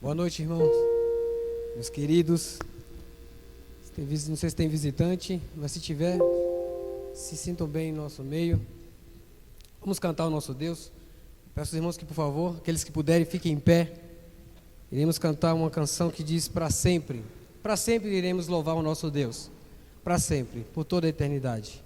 Boa noite, irmãos, meus queridos. Não sei se tem visitante, mas se tiver, se sintam bem em nosso meio. Vamos cantar o nosso Deus. Peço aos irmãos que, por favor, aqueles que puderem, fiquem em pé. Iremos cantar uma canção que diz: para sempre iremos louvar o nosso Deus, para sempre, por toda a eternidade.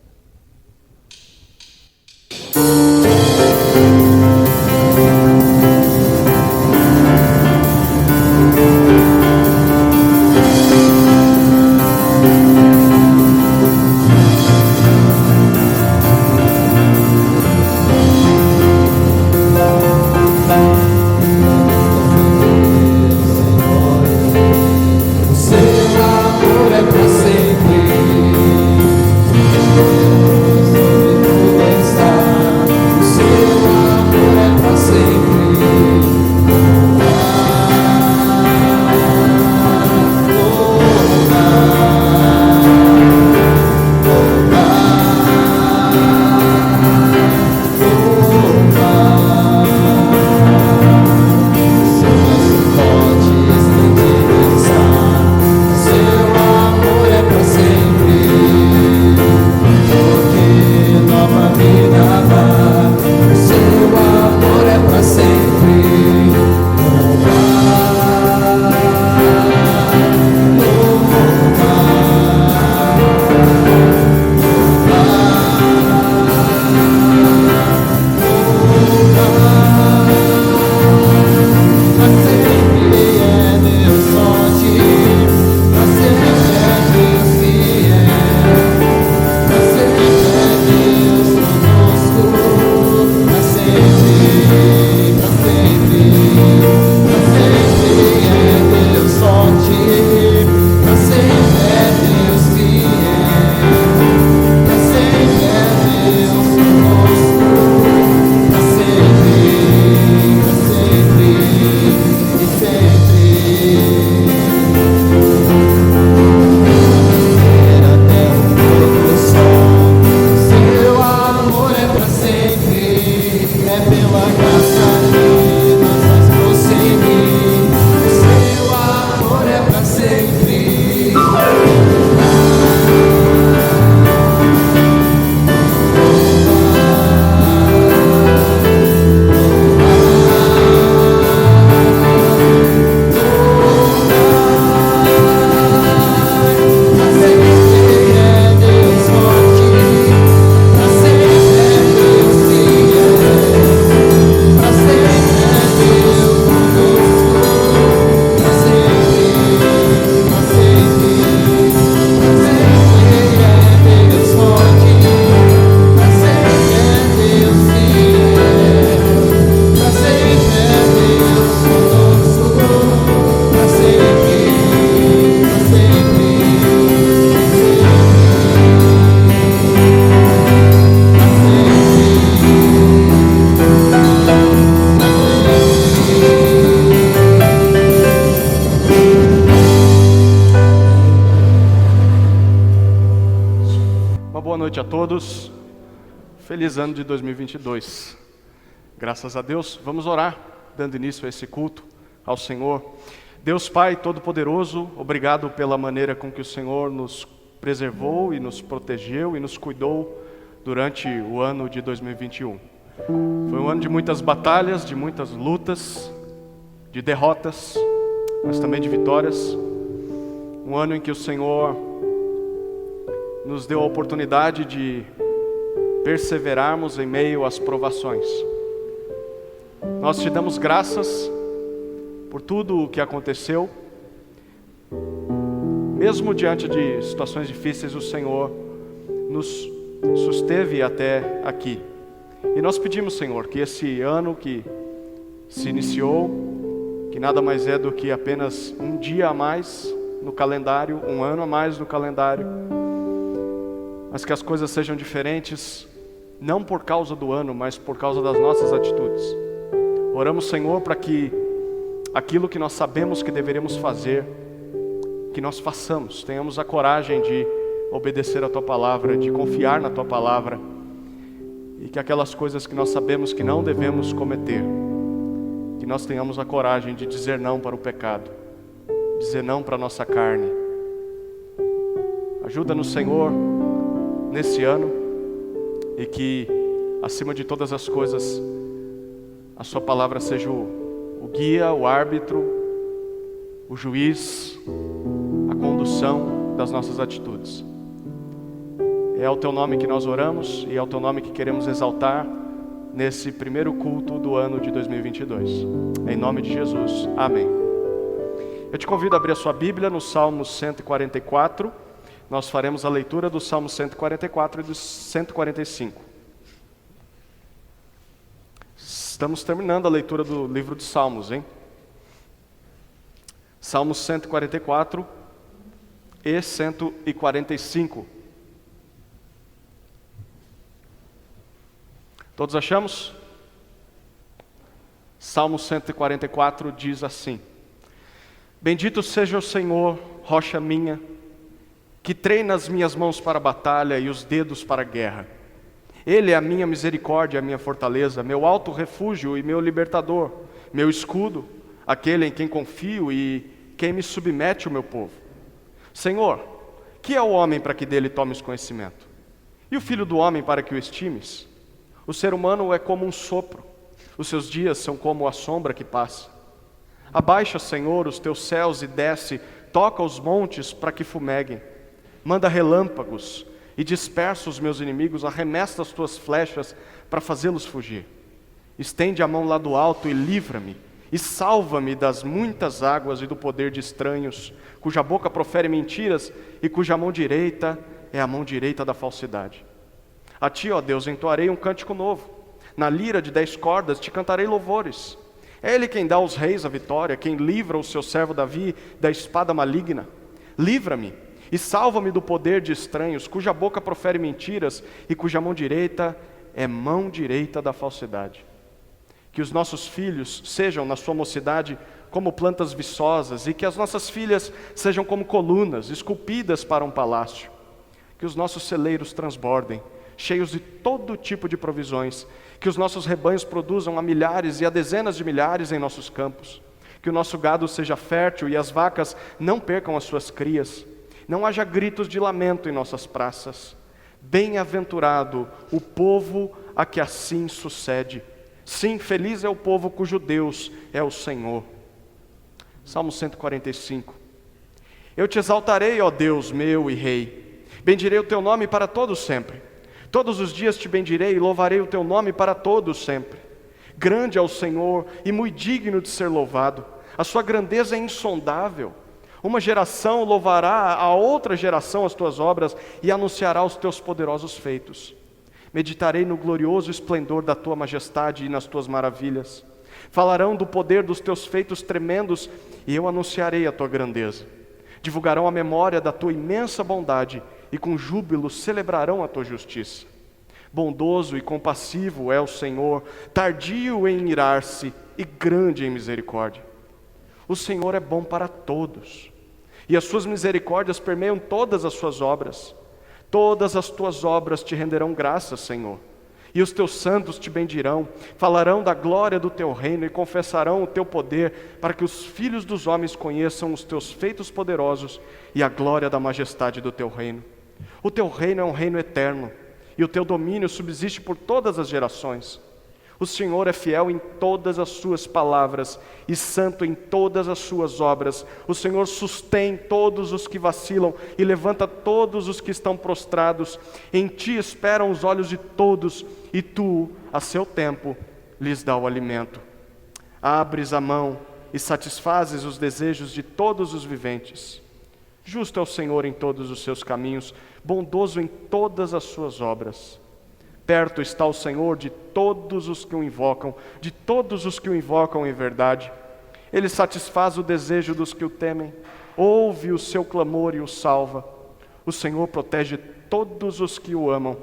Feliz ano de 2022. Graças a Deus, vamos orar, dando início a esse culto ao Senhor. Deus Pai Todo-Poderoso, obrigado pela maneira com que o Senhor nos preservou e nos protegeu e nos cuidou durante o ano de 2021. Foi um ano de muitas batalhas, de muitas lutas, de derrotas, mas também de vitórias. Um ano em que o Senhor nos deu a oportunidade de perseverarmos em meio às provações. Nós te damos graças por tudo o que aconteceu. Mesmo diante de situações difíceis, o Senhor nos susteve até aqui. E nós pedimos, Senhor, que esse ano que se iniciou, que nada mais é do que apenas um dia a mais no calendário, um ano a mais no calendário, mas que as coisas sejam diferentes, não por causa do ano, mas por causa das nossas atitudes. Oramos, Senhor, para que aquilo que nós sabemos que deveríamos fazer, que nós façamos, tenhamos a coragem de obedecer a Tua Palavra, de confiar na Tua Palavra, e que aquelas coisas que nós sabemos que não devemos cometer, que nós tenhamos a coragem de dizer não para o pecado, dizer não para a nossa carne. Ajuda-nos, Senhor, nesse ano, e que, acima de todas as coisas, a Sua palavra seja o guia, o árbitro, o juiz, a condução das nossas atitudes. É ao Teu nome que nós oramos e é ao Teu nome que queremos exaltar nesse primeiro culto do ano de 2022. Em nome de Jesus, amém. Eu te convido a abrir a sua Bíblia no Salmo 144. Nós faremos a leitura do Salmo 144 e do 145. Estamos terminando a leitura do livro de Salmos, hein? Salmos 144 e 145. Todos achamos? Salmo 144 diz assim: Bendito seja o Senhor, rocha minha, que treina as minhas mãos para a batalha e os dedos para a guerra. Ele é a minha misericórdia, a minha fortaleza, meu alto refúgio e meu libertador, meu escudo, aquele em quem confio e quem me submete o meu povo. Senhor, que é o homem para que dele tomes conhecimento? E o filho do homem para que o estimes? O ser humano é como um sopro, os seus dias são como a sombra que passa. Abaixa, Senhor, os teus céus e desce, toca os montes para que fumeguem. Manda relâmpagos e dispersa os meus inimigos, arremessa as tuas flechas para fazê-los fugir. Estende a mão lá do alto e livra-me, e salva-me das muitas águas e do poder de estranhos, cuja boca profere mentiras e cuja mão direita é a mão direita da falsidade. A ti, ó Deus, entoarei um cântico novo. Na lira de 10 cordas te cantarei louvores. É Ele quem dá aos reis a vitória, quem livra o seu servo Davi da espada maligna. Livra-me e salva-me do poder de estranhos, cuja boca profere mentiras e cuja mão direita é mão direita da falsidade. Que os nossos filhos sejam, na sua mocidade, como plantas viçosas, e que as nossas filhas sejam como colunas, esculpidas para um palácio. Que os nossos celeiros transbordem, cheios de todo tipo de provisões, que os nossos rebanhos produzam a milhares e a dezenas de milhares em nossos campos, que o nosso gado seja fértil e as vacas não percam as suas crias, não haja gritos de lamento em nossas praças. Bem-aventurado o povo a que assim sucede. Sim, feliz é o povo cujo Deus é o Senhor. Salmo 145. Eu te exaltarei, ó Deus meu e Rei, bendirei o teu nome para todo sempre. Todos os dias te bendirei e louvarei o teu nome para todos sempre. Grande é o Senhor e muito digno de ser louvado. A sua grandeza é insondável. Uma geração louvará a outra geração as tuas obras e anunciará os teus poderosos feitos. Meditarei no glorioso esplendor da tua majestade e nas tuas maravilhas. Falarão do poder dos teus feitos tremendos e eu anunciarei a tua grandeza. Divulgarão a memória da tua imensa bondade e com júbilo celebrarão a tua justiça. Bondoso e compassivo é o Senhor, tardio em irar-se e grande em misericórdia. O Senhor é bom para todos, e as suas misericórdias permeiam todas as suas obras. Todas as tuas obras te renderão graças, Senhor, e os teus santos te bendirão, falarão da glória do teu reino e confessarão o teu poder, para que os filhos dos homens conheçam os teus feitos poderosos e a glória da majestade do teu reino. O teu reino é um reino eterno, e o teu domínio subsiste por todas as gerações. O Senhor é fiel em todas as suas palavras e santo em todas as suas obras. O Senhor sustém todos os que vacilam e levanta todos os que estão prostrados. Em ti esperam os olhos de todos e tu, a seu tempo, lhes dá o alimento. Abres a mão e satisfazes os desejos de todos os viventes. Justo é o Senhor em todos os seus caminhos, bondoso em todas as suas obras. Perto está o Senhor de todos os que o invocam, de todos os que o invocam em verdade. Ele satisfaz o desejo dos que o temem, ouve o seu clamor e o salva. O Senhor protege todos os que o amam,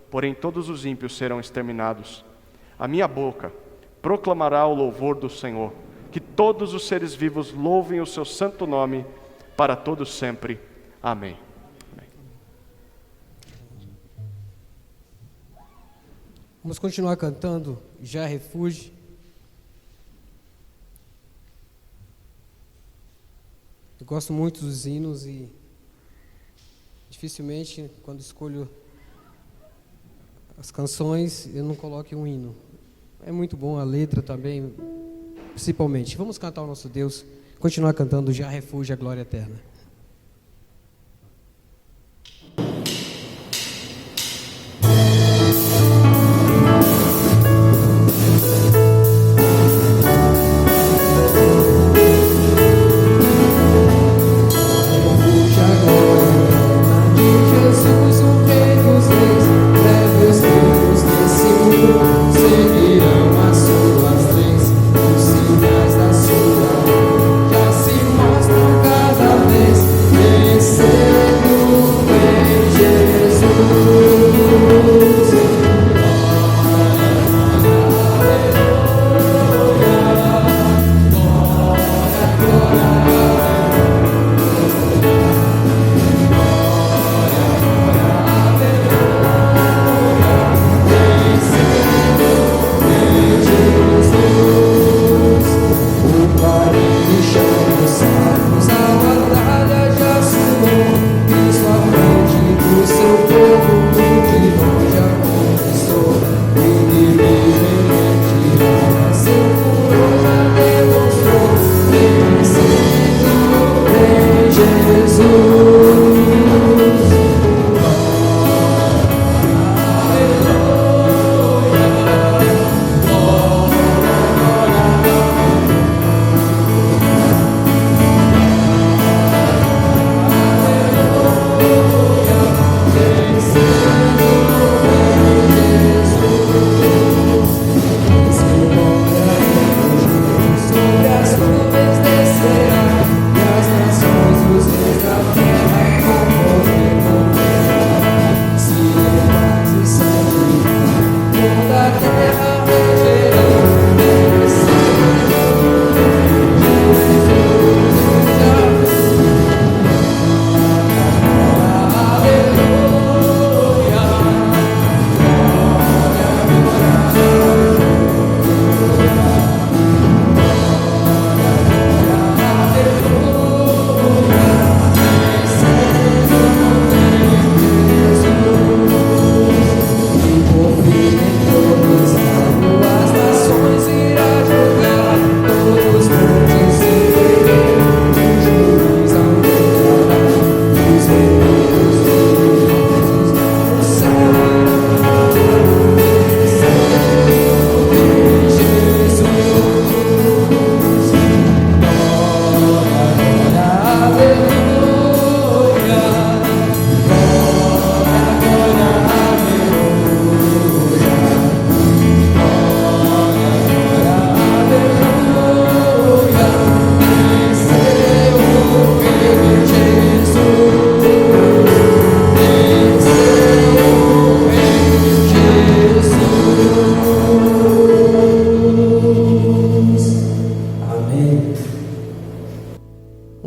porém todos os ímpios serão exterminados. A minha boca proclamará o louvor do Senhor, que todos os seres vivos louvem o seu santo nome, para todos sempre. Amém. Vamos continuar cantando Já Refúgio. gosto muito dos hinos e dificilmente, quando escolho as canções, eu não coloco um hino. É muito bom a letra também, principalmente. Vamos cantar o nosso Deus, continuar cantando Já Refúgio a Glória Eterna.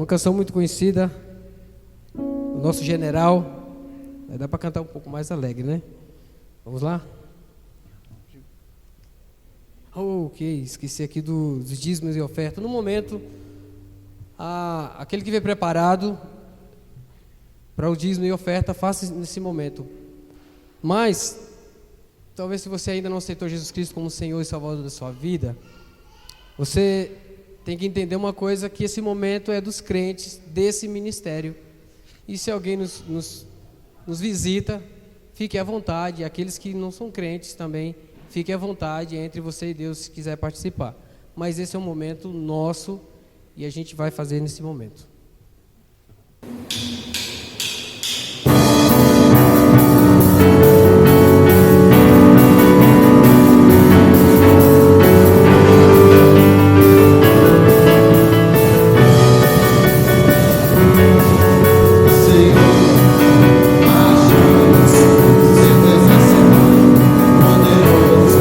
Canção muito conhecida, o nosso general. Dá para cantar um pouco mais alegre, né? Vamos lá? Ok, esqueci aqui dos dízimos e oferta. No momento, aquele que vem preparado para o dízimo e oferta, faça nesse momento. Mas, talvez se você ainda não aceitou Jesus Cristo como Senhor e Salvador da sua vida, você tem que entender uma coisa, que esse momento é dos crentes desse ministério. E se alguém nos visita, fique à vontade. Aqueles que não são crentes também, fiquem à vontade entre você e Deus, se quiser participar. Mas esse é um momento nosso e a gente vai fazer nesse momento. Poderoso,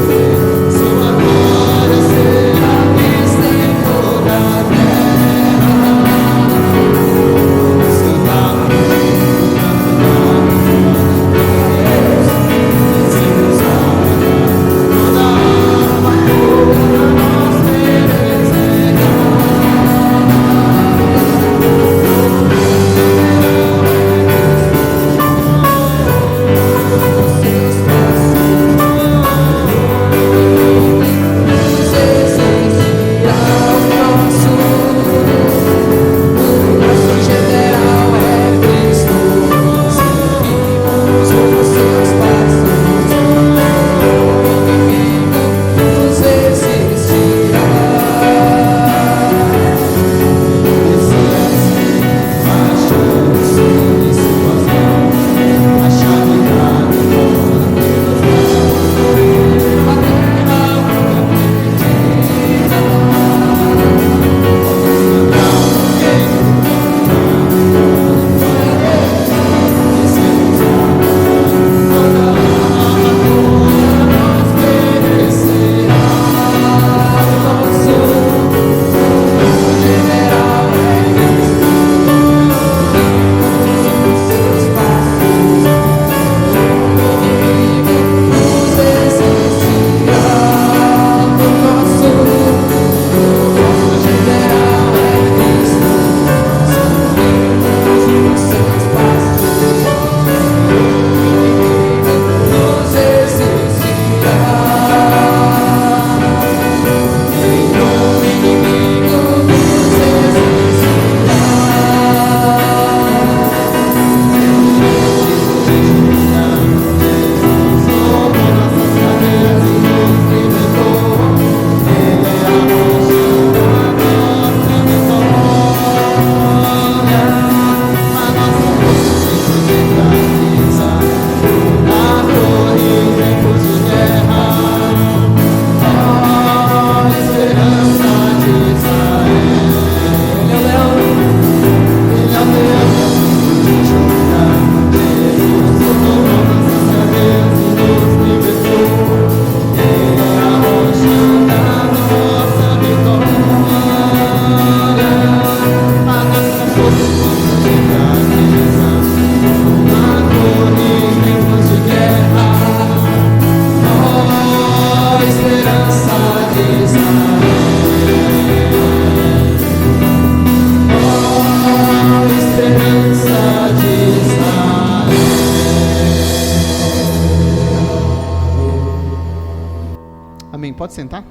Amém. Pode sentar.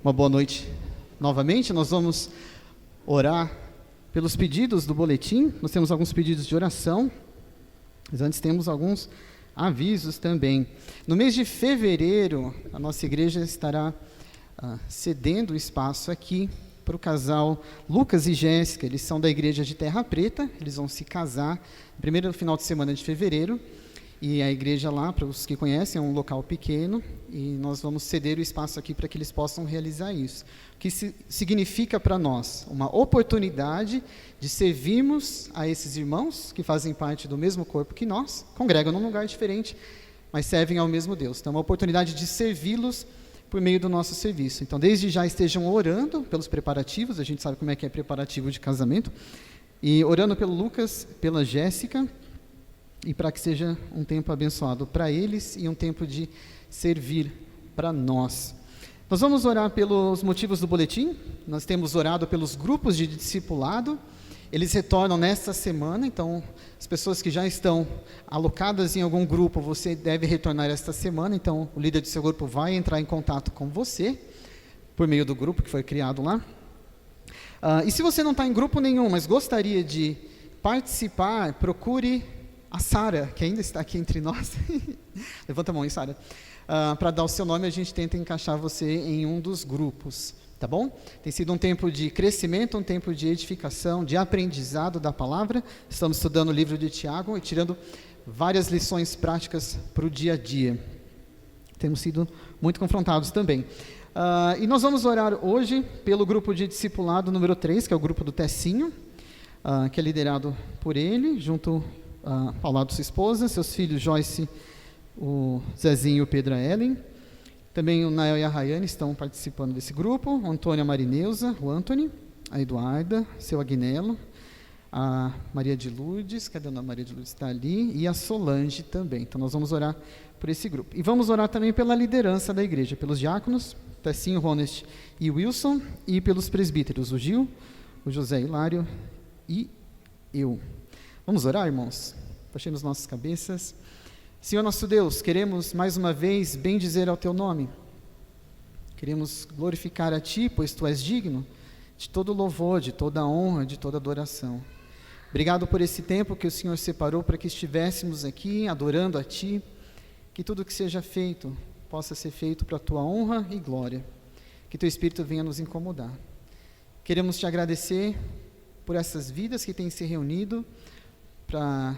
Uma boa noite novamente. Nós vamos orar pelos pedidos do boletim. Nós temos alguns pedidos de oração, mas antes temos alguns avisos também. No mês de fevereiro, a nossa igreja estará cedendo espaço aqui para o casal Lucas e Jéssica. Eles são da igreja de Terra Preta, eles vão se casar no primeiro final de semana de fevereiro, e a igreja lá, para os que conhecem, é um local pequeno, e nós vamos ceder o espaço aqui para que eles possam realizar isso. O que significa para nós? Uma oportunidade de servirmos a esses irmãos que fazem parte do mesmo corpo que nós, congregam num lugar diferente, mas servem ao mesmo Deus. Então, é uma oportunidade de servi-los por meio do nosso serviço. Então, desde já estejam orando pelos preparativos, a gente sabe como é que é preparativo de casamento, e orando pelo Lucas, pela Jéssica, e para que seja um tempo abençoado para eles e um tempo de servir para nós. Nós vamos orar pelos motivos do boletim. Nós temos orado pelos grupos de discipulado. Eles retornam nesta semana, então as pessoas que já estão alocadas em algum grupo, você deve retornar esta semana, então o líder do seu grupo vai entrar em contato com você, por meio do grupo que foi criado lá. E se você não está em grupo nenhum, mas gostaria de participar, procure a Sara, que ainda está aqui entre nós. Levanta a mão aí, Sara. Para dar o seu nome, a gente tenta encaixar você em um dos grupos, tá bom? Tem sido um tempo de crescimento, um tempo de edificação, de aprendizado da palavra. Estamos estudando o livro de Tiago e tirando várias lições práticas para o dia a dia. Temos sido muito confrontados também. E nós vamos orar hoje pelo grupo de discipulado número 3, que é o grupo do Tessinho, que é liderado por ele, junto ao lado de sua esposa, seus filhos Joyce, o Zezinho e o Pedro Ellen. Também o Nael e a Rayane estão participando desse grupo, o Antônio e a Marineuza, o Anthony, a Eduarda, seu Agnello, a Maria de Lourdes, cadê a Maria de Lourdes? Está ali, e a Solange também. Então nós vamos orar por esse grupo. E vamos orar também pela liderança da igreja, pelos diáconos, Tessinho, Ronest e Wilson, e pelos presbíteros, o Gil, o José Hilário e eu. Vamos orar, irmãos? Baixemos nossas cabeças. Senhor nosso Deus, queremos mais uma vez bendizer ao Teu nome. Queremos glorificar a Ti, pois Tu és digno de todo louvor, de toda honra, de toda adoração. Obrigado por esse tempo que o Senhor separou para que estivéssemos aqui adorando a Ti. Que tudo que seja feito possa ser feito para a Tua honra e glória. Que Teu Espírito venha nos incomodar. Queremos Te agradecer por essas vidas que têm se reunido para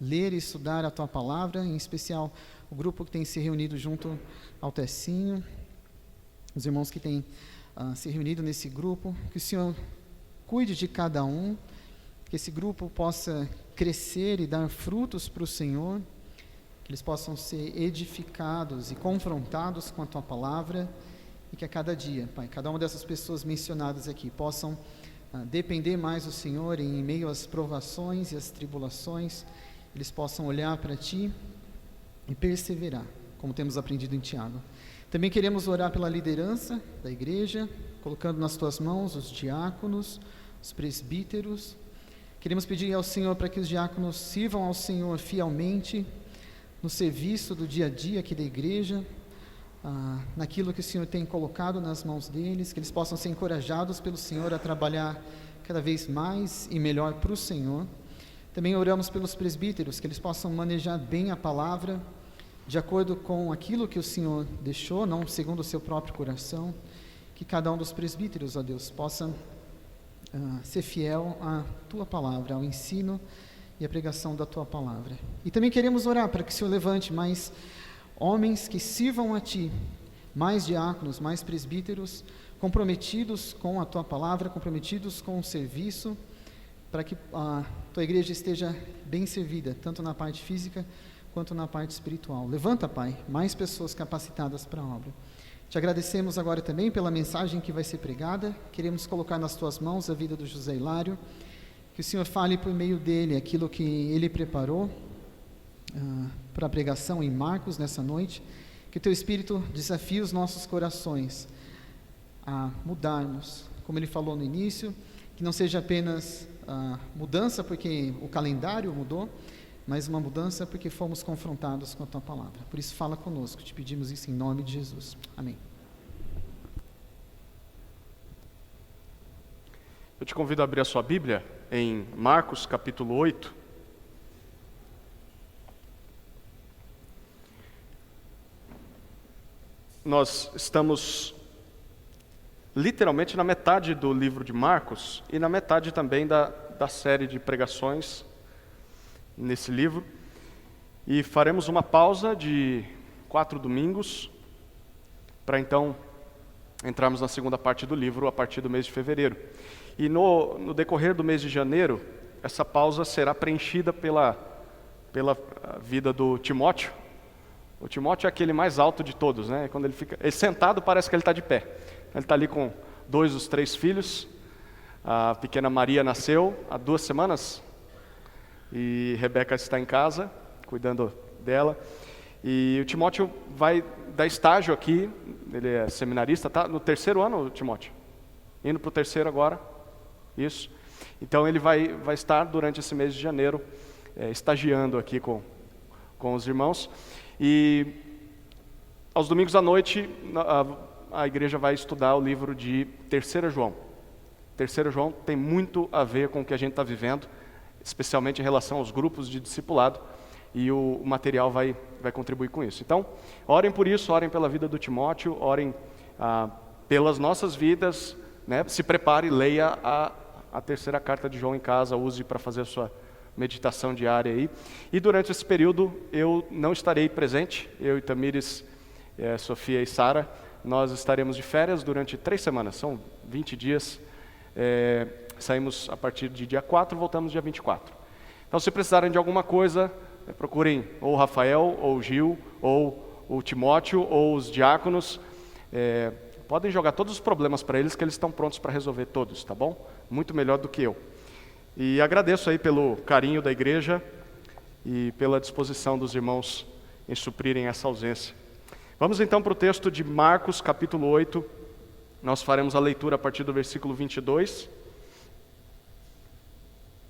ler e estudar a Tua Palavra, em especial o grupo que tem se reunido junto ao Tessinho, os irmãos que têm se reunido nesse grupo, que o Senhor cuide de cada um, que esse grupo possa crescer e dar frutos para o Senhor, que eles possam ser edificados e confrontados com a Tua Palavra, e que a cada dia, Pai, cada uma dessas pessoas mencionadas aqui possam depender mais do Senhor em meio às provações e às tribulações, eles possam olhar para Ti e perseverar, como temos aprendido em Tiago. Também queremos orar pela liderança da igreja, colocando nas Tuas mãos os diáconos, os presbíteros. Queremos pedir ao Senhor para que os diáconos sirvam ao Senhor fielmente no serviço do dia a dia aqui da igreja, naquilo que o Senhor tem colocado nas mãos deles, que eles possam ser encorajados pelo Senhor a trabalhar cada vez mais e melhor para o Senhor. Também oramos pelos presbíteros, que eles possam manejar bem a palavra, de acordo com aquilo que o Senhor deixou, não segundo o seu próprio coração. Que cada um dos presbíteros, ó Deus, possa ser fiel à Tua palavra, ao ensino e à pregação da Tua palavra. E também queremos orar para que o Senhor levante mais homens que sirvam a Ti, mais diáconos, mais presbíteros, comprometidos com a Tua palavra, comprometidos com o serviço, para que a Tua igreja esteja bem servida, tanto na parte física quanto na parte espiritual. Levanta, Pai, mais pessoas capacitadas para a obra. Te agradecemos agora também pela mensagem que vai ser pregada. Queremos colocar nas Tuas mãos a vida do José Hilário, que o Senhor fale por meio dele aquilo que ele preparou para a pregação em Marcos nessa noite, que o Teu Espírito desafie os nossos corações a mudarmos, como ele falou no início, que não seja apenas mudança porque o calendário mudou, mas uma mudança porque fomos confrontados com a Tua palavra. Por isso, fala conosco, te pedimos isso em nome de Jesus. Amém. Eu te convido a abrir a sua Bíblia em Marcos capítulo 8. Nós estamos literalmente na metade do livro de Marcos e na metade também da série de pregações nesse livro. E faremos uma pausa de 4 domingos para então entrarmos na segunda parte do livro a partir do mês de fevereiro. E no decorrer do mês de janeiro, essa pausa será preenchida pela vida do Timóteo. O Timóteo é aquele mais alto de todos, né? Quando ele sentado parece que ele está de pé. Ele está ali com 2 dos 3 filhos. A pequena Maria nasceu há 2 semanas e Rebeca está em casa, cuidando dela. E o Timóteo vai dar estágio aqui, ele é seminarista, tá no 3º ano, Timóteo? Indo para o 3º agora, isso. Então ele vai estar durante esse mês de janeiro, estagiando aqui com os irmãos. E aos domingos à noite, a igreja vai estudar o livro de 3 João. 3 João tem muito a ver com o que a gente está vivendo, especialmente em relação aos grupos de discipulado, e o material vai contribuir com isso. Então, orem por isso, orem pela vida do Timóteo, orem pelas nossas vidas, né? Se prepare, leia a 3ª carta de João em casa, use para fazer a sua meditação diária aí. E durante esse período eu não estarei presente, eu e Tamires, Sofia e Sara, nós estaremos de férias durante 3 semanas, são 20 dias, saímos a partir de dia 4, voltamos dia 24. Então se precisarem de alguma coisa, procurem ou o Rafael, ou o Gil, ou o Timóteo, ou os diáconos, podem jogar todos os problemas para eles, que eles estão prontos para resolver todos, tá bom? Muito melhor do que eu. E agradeço aí pelo carinho da igreja e pela disposição dos irmãos em suprirem essa ausência. Vamos então para o texto de Marcos, capítulo 8. Nós faremos a leitura a partir do versículo 22.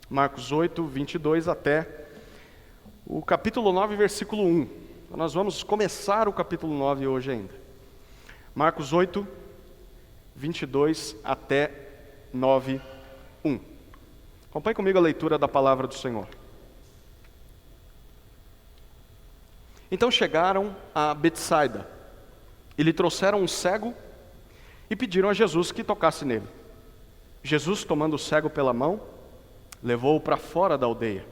Marcos 8, 22 até o capítulo 9, versículo 1. Então, nós vamos começar o capítulo 9 hoje ainda. Marcos 8, 22 até 9, 1. Acompanhe comigo a leitura da palavra do Senhor. Então chegaram a Betsaida e lhe trouxeram um cego e pediram a Jesus que tocasse nele. Jesus, tomando o cego pela mão, levou-o para fora da aldeia.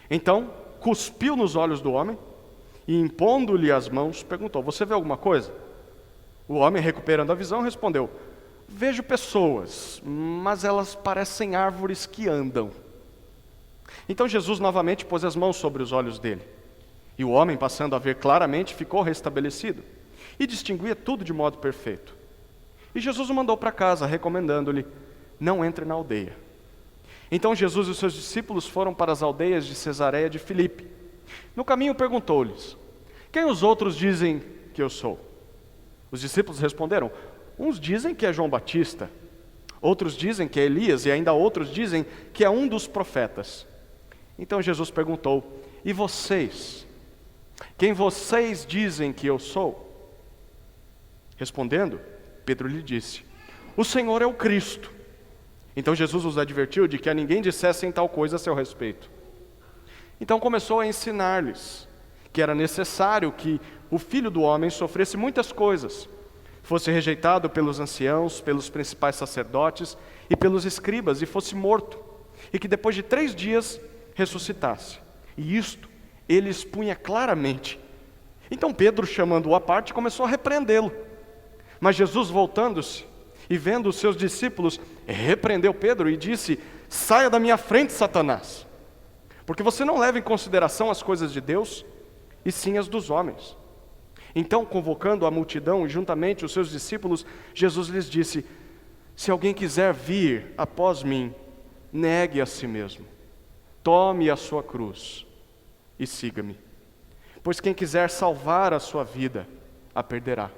Então cuspiu nos olhos do homem e, impondo-lhe as mãos, perguntou: você vê alguma coisa? O homem, recuperando a visão, respondeu: vejo pessoas, mas elas parecem árvores que andam. Então Jesus novamente pôs as mãos sobre os olhos dele. E o homem, passando a ver claramente, ficou restabelecido e distinguia tudo de modo perfeito. E Jesus o mandou para casa, recomendando-lhe: não entre na aldeia. Então Jesus e os seus discípulos foram para as aldeias de Cesareia de Filipe. No caminho perguntou-lhes: quem os outros dizem que eu sou? Os discípulos responderam: uns dizem que é João Batista, outros dizem que é Elias, e ainda outros dizem que é um dos profetas. Então Jesus perguntou: e vocês? Quem vocês dizem que eu sou? Respondendo, Pedro lhe disse: o Senhor é o Cristo. Então Jesus os advertiu de que a ninguém dissessem tal coisa a seu respeito. Então começou a ensinar-lhes que era necessário que o Filho do Homem sofresse muitas coisas, fosse rejeitado pelos anciãos, pelos principais sacerdotes e pelos escribas, e fosse morto, e que depois de 3 dias ressuscitasse. E isto ele expunha claramente. Então Pedro, chamando-o à parte, começou a repreendê-lo. Mas Jesus, voltando-se e vendo os seus discípulos, repreendeu Pedro e disse: saia da minha frente, Satanás, porque você não leva em consideração as coisas de Deus, e sim as dos homens. Então, convocando a multidão e juntamente os seus discípulos, Jesus lhes disse: se alguém quiser vir após mim, negue a si mesmo, tome a sua cruz e siga-me. Pois quem quiser salvar a sua vida, a perderá.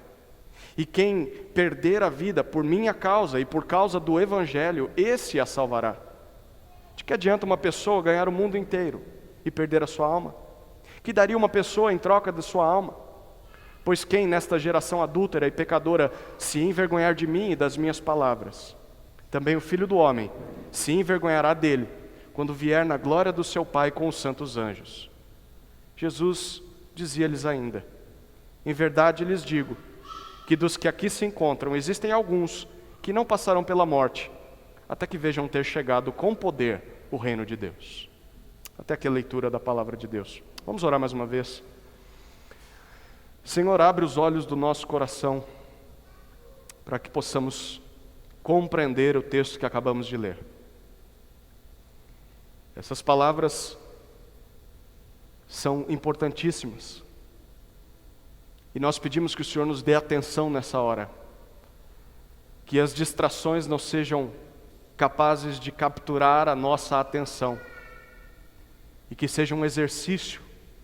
E quem perder a vida por minha causa e por causa do Evangelho, esse a salvará. De que adianta uma pessoa ganhar o mundo inteiro e perder a sua alma? Que daria uma pessoa em troca da sua alma? Pois quem nesta geração adúltera e pecadora se envergonhar de mim e das minhas palavras, também o Filho do Homem se envergonhará dele, quando vier na glória do seu Pai com os santos anjos. Jesus dizia-lhes ainda: em verdade lhes digo, que dos que aqui se encontram, existem alguns que não passarão pela morte, até que vejam ter chegado com poder o reino de Deus. Até aqui a leitura da palavra de Deus. Vamos orar mais uma vez. Senhor, abre os olhos do nosso coração, para que possamos compreender o texto que acabamos de ler. Essas palavras são importantíssimas, e nós pedimos que o Senhor nos dê atenção nessa hora, que as distrações não sejam capazes de capturar a nossa atenção, e que seja um exercício,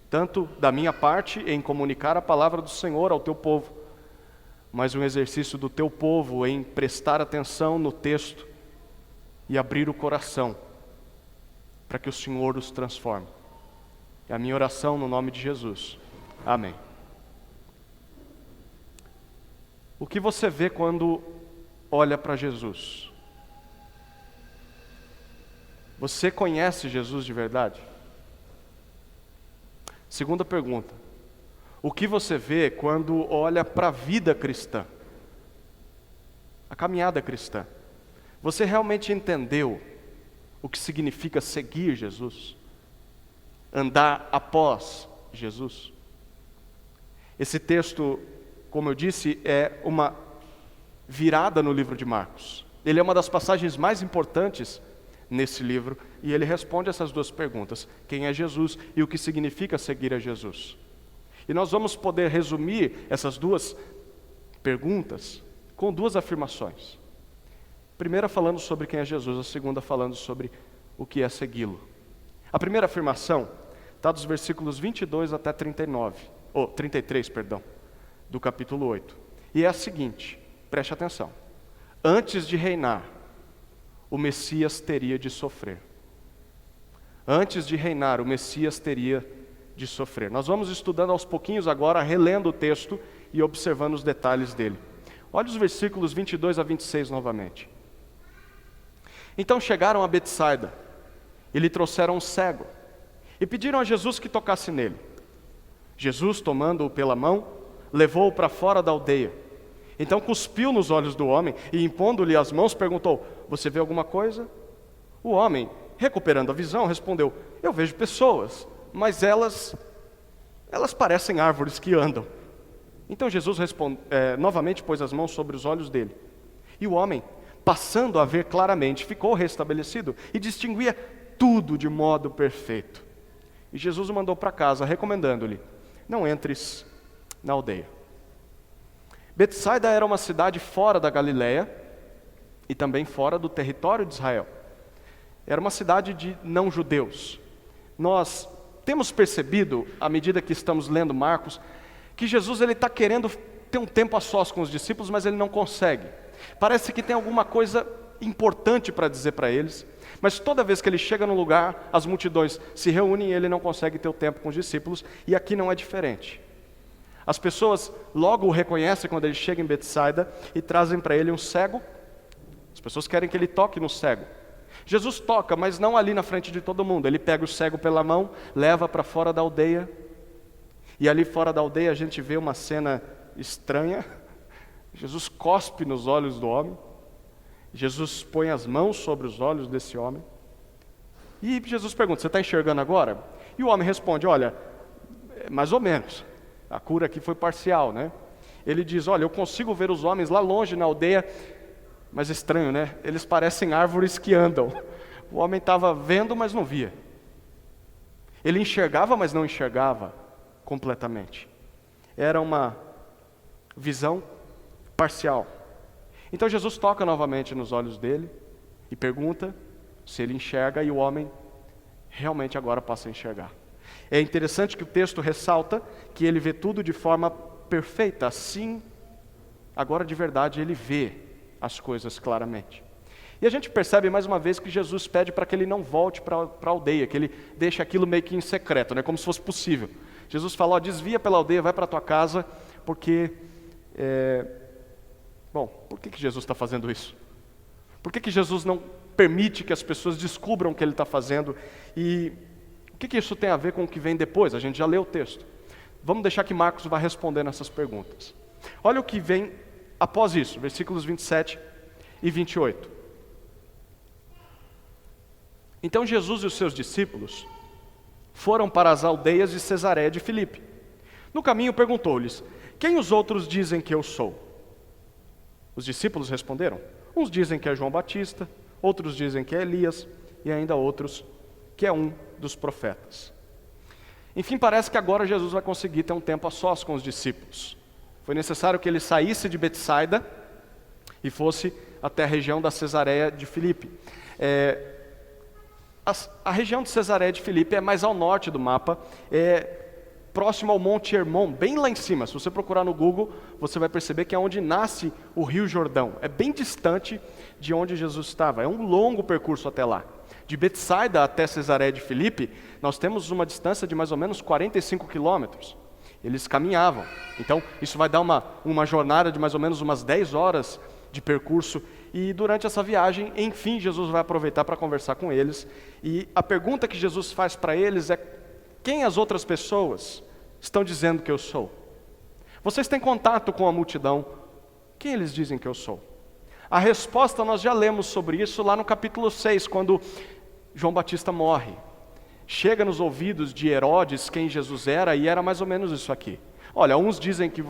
tanto da minha parte em comunicar a palavra do Senhor ao teu povo, mas um exercício do teu povo em prestar atenção no texto e abrir o coração, para que o Senhor os transforme. É a minha oração no nome de Jesus. Amém. O que você vê quando olha para Jesus? Você conhece Jesus de verdade? Segunda pergunta: o que você vê quando olha para a vida cristã? A caminhada cristã. Você realmente entendeu o que significa seguir Jesus? Andar após Jesus? Esse texto, como eu disse, é uma virada no livro de Marcos. Ele é uma das passagens mais importantes nesse livro, e ele responde essas duas perguntas: quem é Jesus e o que significa seguir a Jesus? E nós vamos poder resumir essas duas perguntas com duas afirmações. A primeira falando sobre quem é Jesus, a segunda falando sobre o que é segui-lo. A primeira afirmação está dos versículos 22 até 33, do capítulo 8. E é a seguinte, preste atenção: antes de reinar, o Messias teria de sofrer. Antes de reinar, o Messias teria de sofrer. Nós vamos estudando aos pouquinhos agora, relendo o texto e observando os detalhes dele. Olha os versículos 22 a 26 novamente. Então chegaram a Betsaida e lhe trouxeram um cego e pediram a Jesus que tocasse nele. Jesus, tomando-o pela mão, levou-o para fora da aldeia. Então cuspiu nos olhos do homem e, impondo-lhe as mãos, perguntou: você vê alguma coisa? O homem, recuperando a visão, respondeu: eu vejo pessoas, mas elas parecem árvores que andam. Então Jesus novamente pôs as mãos sobre os olhos dele. E o homem, passando a ver claramente, ficou restabelecido e distinguia tudo de modo perfeito. E Jesus o mandou para casa, recomendando-lhe: não entres na aldeia. Betsaida era uma cidade fora da Galileia e também fora do território de Israel. Era uma cidade de não-judeus. Nós temos percebido, à medida que estamos lendo Marcos, que Jesus está querendo ter um tempo a sós com os discípulos, mas ele não consegue. Parece que tem alguma coisa importante para dizer para eles, mas toda vez que ele chega no lugar, as multidões se reúnem e ele não consegue ter o tempo com os discípulos, e aqui não é diferente. As pessoas logo o reconhecem quando ele chega em Betsaida e trazem para ele um cego. As pessoas querem que ele toque no cego. Jesus toca, mas não ali na frente de todo mundo. Ele pega o cego pela mão, leva para fora da aldeia. E ali fora da aldeia a gente vê uma cena estranha. Jesus cospe nos olhos do homem. Jesus põe as mãos sobre os olhos desse homem. E Jesus pergunta: você está enxergando agora? E o homem responde: olha, mais ou menos. A cura aqui foi parcial, né? Ele diz: olha, eu consigo ver os homens lá longe na aldeia, mas estranho, né? Eles parecem árvores que andam. O homem estava vendo, mas não via. Ele enxergava, mas não enxergava completamente. Era uma visão parcial. Então Jesus toca novamente nos olhos dele e pergunta se ele enxerga, e o homem realmente agora passa a enxergar. É interessante que o texto ressalta que ele vê tudo de forma perfeita. Assim, agora de verdade ele vê as coisas claramente. E a gente percebe mais uma vez que Jesus pede para que ele não volte para a aldeia, que ele deixe aquilo meio que em secreto, né, como se fosse possível. Jesus fala, ó, desvia pela aldeia, vai para a tua casa, porque... por que Jesus está fazendo isso? Por que Jesus não permite que as pessoas descubram o que ele está fazendo? E o que isso tem a ver com o que vem depois? A gente já leu o texto. Vamos deixar que Marcos vá respondendo essas perguntas. Olha o que vem após isso, versículos 27 e 28. Então Jesus e os seus discípulos foram para as aldeias de Cesareia de Filipe. No caminho perguntou-lhes, quem os outros dizem que eu sou? Os discípulos responderam, uns dizem que é João Batista, outros dizem que é Elias, e ainda outros que é um dos profetas. Enfim, parece que agora Jesus vai conseguir ter um tempo a sós com os discípulos. Foi necessário que ele saísse de Betsaida e fosse até a região da Cesareia de Filipe. A região de Cesareia de Filipe é mais ao norte do mapa, próximo ao Monte Hermon, bem lá em cima. Se você procurar no Google, você vai perceber que é onde nasce o Rio Jordão. É bem distante de onde Jesus estava. É um longo percurso até lá. De Betsaida até Cesareia de Filipe, nós temos uma distância de mais ou menos 45 quilômetros. Eles caminhavam. Então, isso vai dar uma jornada de mais ou menos umas 10 horas de percurso. E durante essa viagem, enfim, Jesus vai aproveitar para conversar com eles. E a pergunta que Jesus faz para eles é: quem as outras pessoas estão dizendo que eu sou? Vocês têm contato com a multidão, quem eles dizem que eu sou? A resposta nós já lemos sobre isso lá no capítulo 6, quando João Batista morre. Chega nos ouvidos de Herodes quem Jesus era, e era mais ou menos isso aqui. Olha, uns dizem que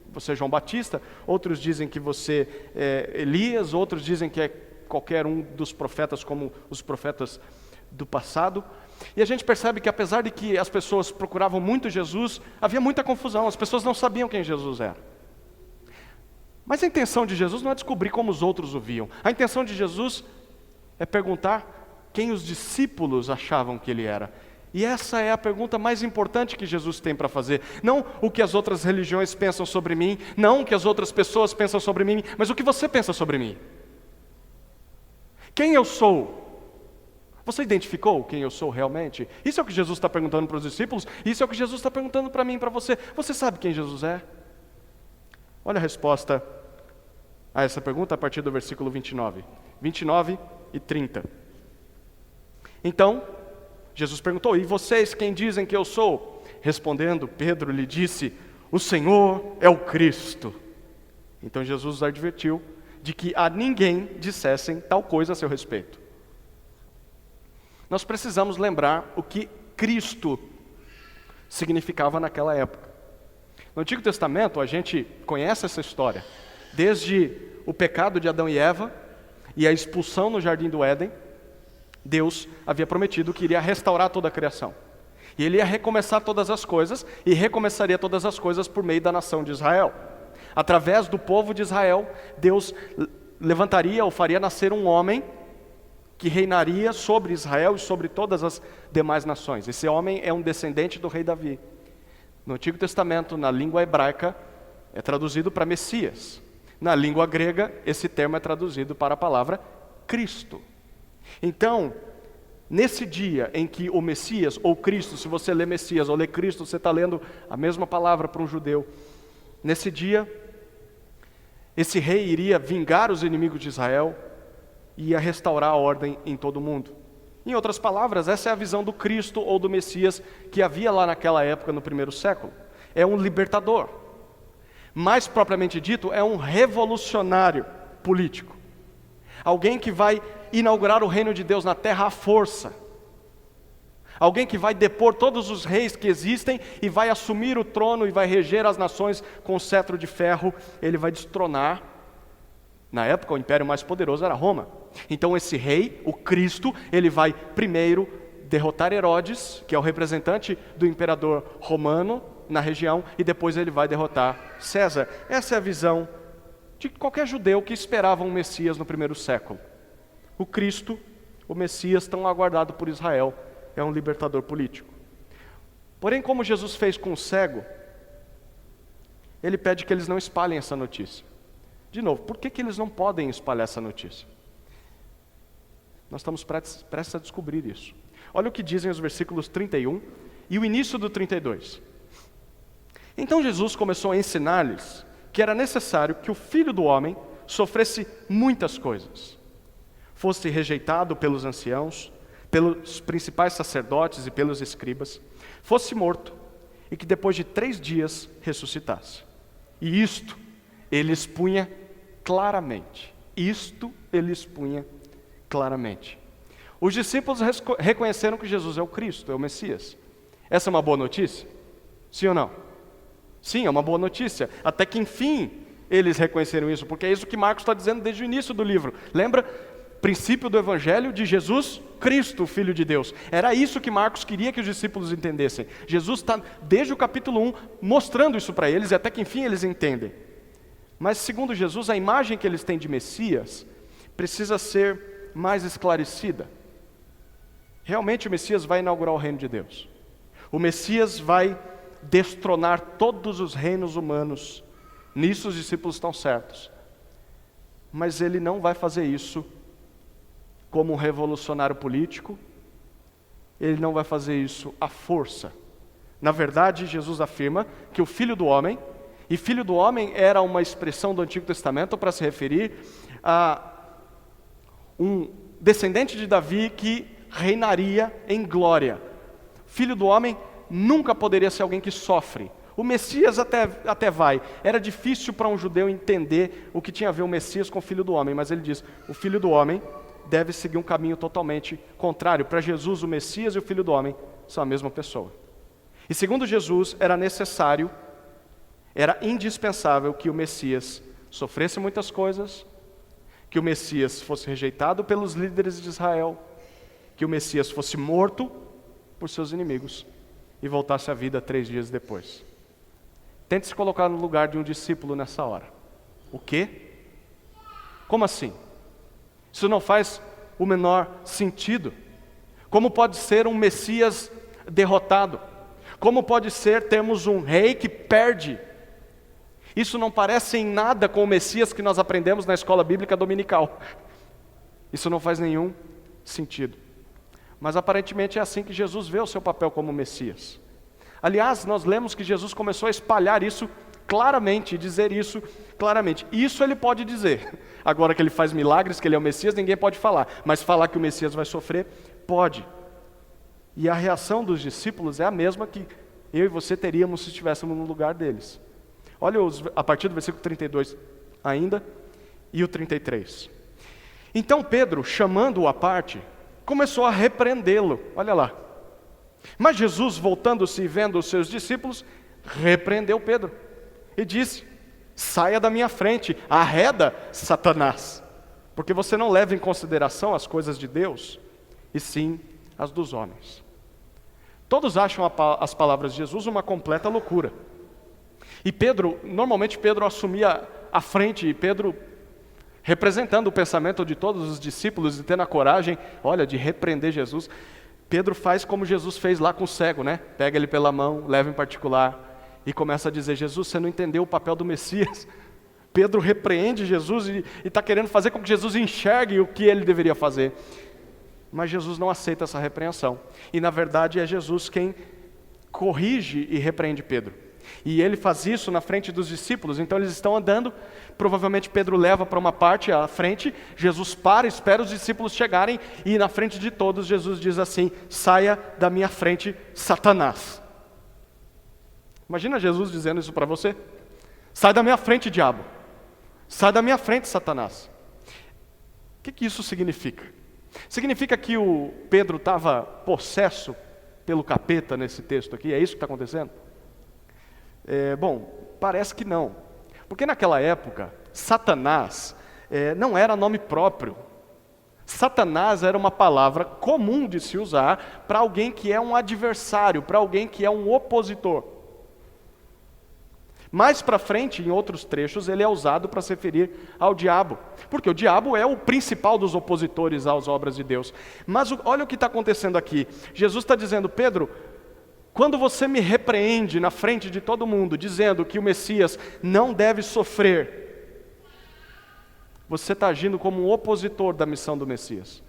você é João Batista, outros dizem que você é Elias, outros dizem que é qualquer um dos profetas, como os profetas do passado. E a gente percebe que apesar de que as pessoas procuravam muito Jesus, havia muita confusão, as pessoas não sabiam quem Jesus era. Mas a intenção de Jesus não é descobrir como os outros o viam. A intenção de Jesus é perguntar quem os discípulos achavam que ele era. E essa é a pergunta mais importante que Jesus tem para fazer. Não o que as outras religiões pensam sobre mim, não o que as outras pessoas pensam sobre mim, mas o que você pensa sobre mim. Quem eu sou? Você identificou quem eu sou realmente? Isso é o que Jesus está perguntando para os discípulos, isso é o que Jesus está perguntando para mim e para você. Você sabe quem Jesus é? Olha a resposta a essa pergunta a partir do versículo 29 e 30. Então, Jesus perguntou, e vocês quem dizem que eu sou? Respondendo, Pedro lhe disse, o Senhor é o Cristo. Então Jesus os advertiu de que a ninguém dissessem tal coisa a seu respeito. Nós precisamos lembrar o que Cristo significava naquela época. No Antigo Testamento, a gente conhece essa história. Desde o pecado de Adão e Eva e a expulsão no Jardim do Éden, Deus havia prometido que iria restaurar toda a criação. E ele ia recomeçar todas as coisas, e recomeçaria todas as coisas por meio da nação de Israel. Através do povo de Israel, Deus levantaria ou faria nascer um homem que reinaria sobre Israel e sobre todas as demais nações. Esse homem é um descendente do rei Davi. No Antigo Testamento, na língua hebraica, é traduzido para Messias. Na língua grega, esse termo é traduzido para a palavra Cristo. Então, nesse dia em que o Messias, ou Cristo, se você lê Messias ou lê Cristo, você está lendo a mesma palavra para um judeu. Nesse dia, esse rei iria vingar os inimigos de Israel e ia restaurar a ordem em todo o mundo. Em outras palavras, essa é a visão do Cristo ou do Messias que havia lá naquela época, no primeiro século. É um libertador. Mais propriamente dito, é um revolucionário político. Alguém que vai inaugurar o reino de Deus na terra à força. Alguém que vai depor todos os reis que existem e vai assumir o trono e vai reger as nações com o cetro de ferro. Ele vai destronar. Na época, o império mais poderoso era Roma. Então esse rei, o Cristo, ele vai primeiro derrotar Herodes, que é o representante do imperador romano na região, e depois ele vai derrotar César. Essa é a visão de qualquer judeu que esperava um Messias no primeiro século. O Cristo, o Messias tão aguardado por Israel, é um libertador político. Porém, como Jesus fez com o cego, ele pede que eles não espalhem essa notícia. De novo, por que eles não podem espalhar essa notícia? Nós estamos prestes a descobrir isso. Olha o que dizem os versículos 31 e o início do 32. Então Jesus começou a ensinar-lhes que era necessário que o Filho do Homem sofresse muitas coisas, fosse rejeitado pelos anciãos, pelos principais sacerdotes e pelos escribas, fosse morto e que depois de 3 dias ressuscitasse. E isto ele expunha claramente. Os discípulos reconheceram que Jesus é o Cristo, é o Messias. Essa é uma boa notícia? Sim ou não? Sim, é uma boa notícia. Até que enfim eles reconheceram isso, porque é isso que Marcos está dizendo desde o início do livro. Lembra? Princípio do Evangelho de Jesus Cristo, o Filho de Deus. Era isso que Marcos queria que os discípulos entendessem. Jesus está, desde o capítulo 1, mostrando isso para eles, e até que enfim eles entendem. Mas segundo Jesus, a imagem que eles têm de Messias precisa ser mais esclarecida. Realmente o Messias vai inaugurar o reino de Deus. O Messias vai destronar todos os reinos humanos. Nisso os discípulos estão certos. Mas ele não vai fazer isso como um revolucionário político. Ele não vai fazer isso à força. Na verdade, Jesus afirma que o Filho do Homem, e Filho do Homem era uma expressão do Antigo Testamento para se referir a um descendente de Davi que reinaria em glória. Filho do Homem nunca poderia ser alguém que sofre. O Messias até vai. Era difícil para um judeu entender o que tinha a ver o Messias com o Filho do Homem, mas ele diz, o Filho do Homem deve seguir um caminho totalmente contrário. Para Jesus, o Messias e o Filho do Homem são a mesma pessoa. E segundo Jesus, era necessário, era indispensável que o Messias sofresse muitas coisas, que o Messias fosse rejeitado pelos líderes de Israel, que o Messias fosse morto por seus inimigos e voltasse à vida 3 dias depois. Tente se colocar no lugar de um discípulo nessa hora. O quê? Como assim? Isso não faz o menor sentido. Como pode ser um Messias derrotado? Como pode ser termos um rei que perde? Isso não parece em nada com o Messias que nós aprendemos na escola bíblica dominical. Isso não faz nenhum sentido. Mas aparentemente é assim que Jesus vê o seu papel como Messias. Aliás, nós lemos que Jesus começou a espalhar isso claramente, dizer isso claramente. Isso ele pode dizer. Agora que ele faz milagres, que ele é o Messias, ninguém pode falar. Mas falar que o Messias vai sofrer, pode. E a reação dos discípulos é a mesma que eu e você teríamos se estivéssemos no lugar deles. Olha a partir do versículo 32 ainda e o 33. Então Pedro, chamando-o à parte, começou a repreendê-lo. Olha lá. Mas Jesus, voltando-se e vendo os seus discípulos, repreendeu Pedro e disse, saia da minha frente, arreda, Satanás, porque você não leva em consideração as coisas de Deus, e sim as dos homens. Todos acham as palavras de Jesus uma completa loucura. E normalmente Pedro assumia a frente, e Pedro, representando o pensamento de todos os discípulos e tendo a coragem, de repreender Jesus, Pedro faz como Jesus fez lá com o cego, né? Pega ele pela mão, leva em particular e começa a dizer, Jesus, você não entendeu o papel do Messias. Pedro repreende Jesus e está querendo fazer com que Jesus enxergue o que ele deveria fazer. Mas Jesus não aceita essa repreensão. E na verdade é Jesus quem corrige e repreende Pedro. E ele faz isso na frente dos discípulos, então eles estão andando, provavelmente Pedro leva para uma parte à frente, Jesus para, espera os discípulos chegarem, e na frente de todos Jesus diz assim, saia da minha frente, Satanás. Imagina Jesus dizendo isso para você, sai da minha frente, diabo, sai da minha frente, Satanás. O que isso significa? Significa que o Pedro estava possesso pelo capeta nesse texto aqui, é isso que está acontecendo? Parece que não. Porque naquela época, Satanás não era nome próprio. Satanás era uma palavra comum de se usar para alguém que é um adversário, para alguém que é um opositor. Mais para frente, em outros trechos, ele é usado para se referir ao diabo. Porque o diabo é o principal dos opositores às obras de Deus. Mas olha o que está acontecendo aqui. Jesus está dizendo, Pedro, quando você me repreende na frente de todo mundo, dizendo que o Messias não deve sofrer, você está agindo como um opositor da missão do Messias.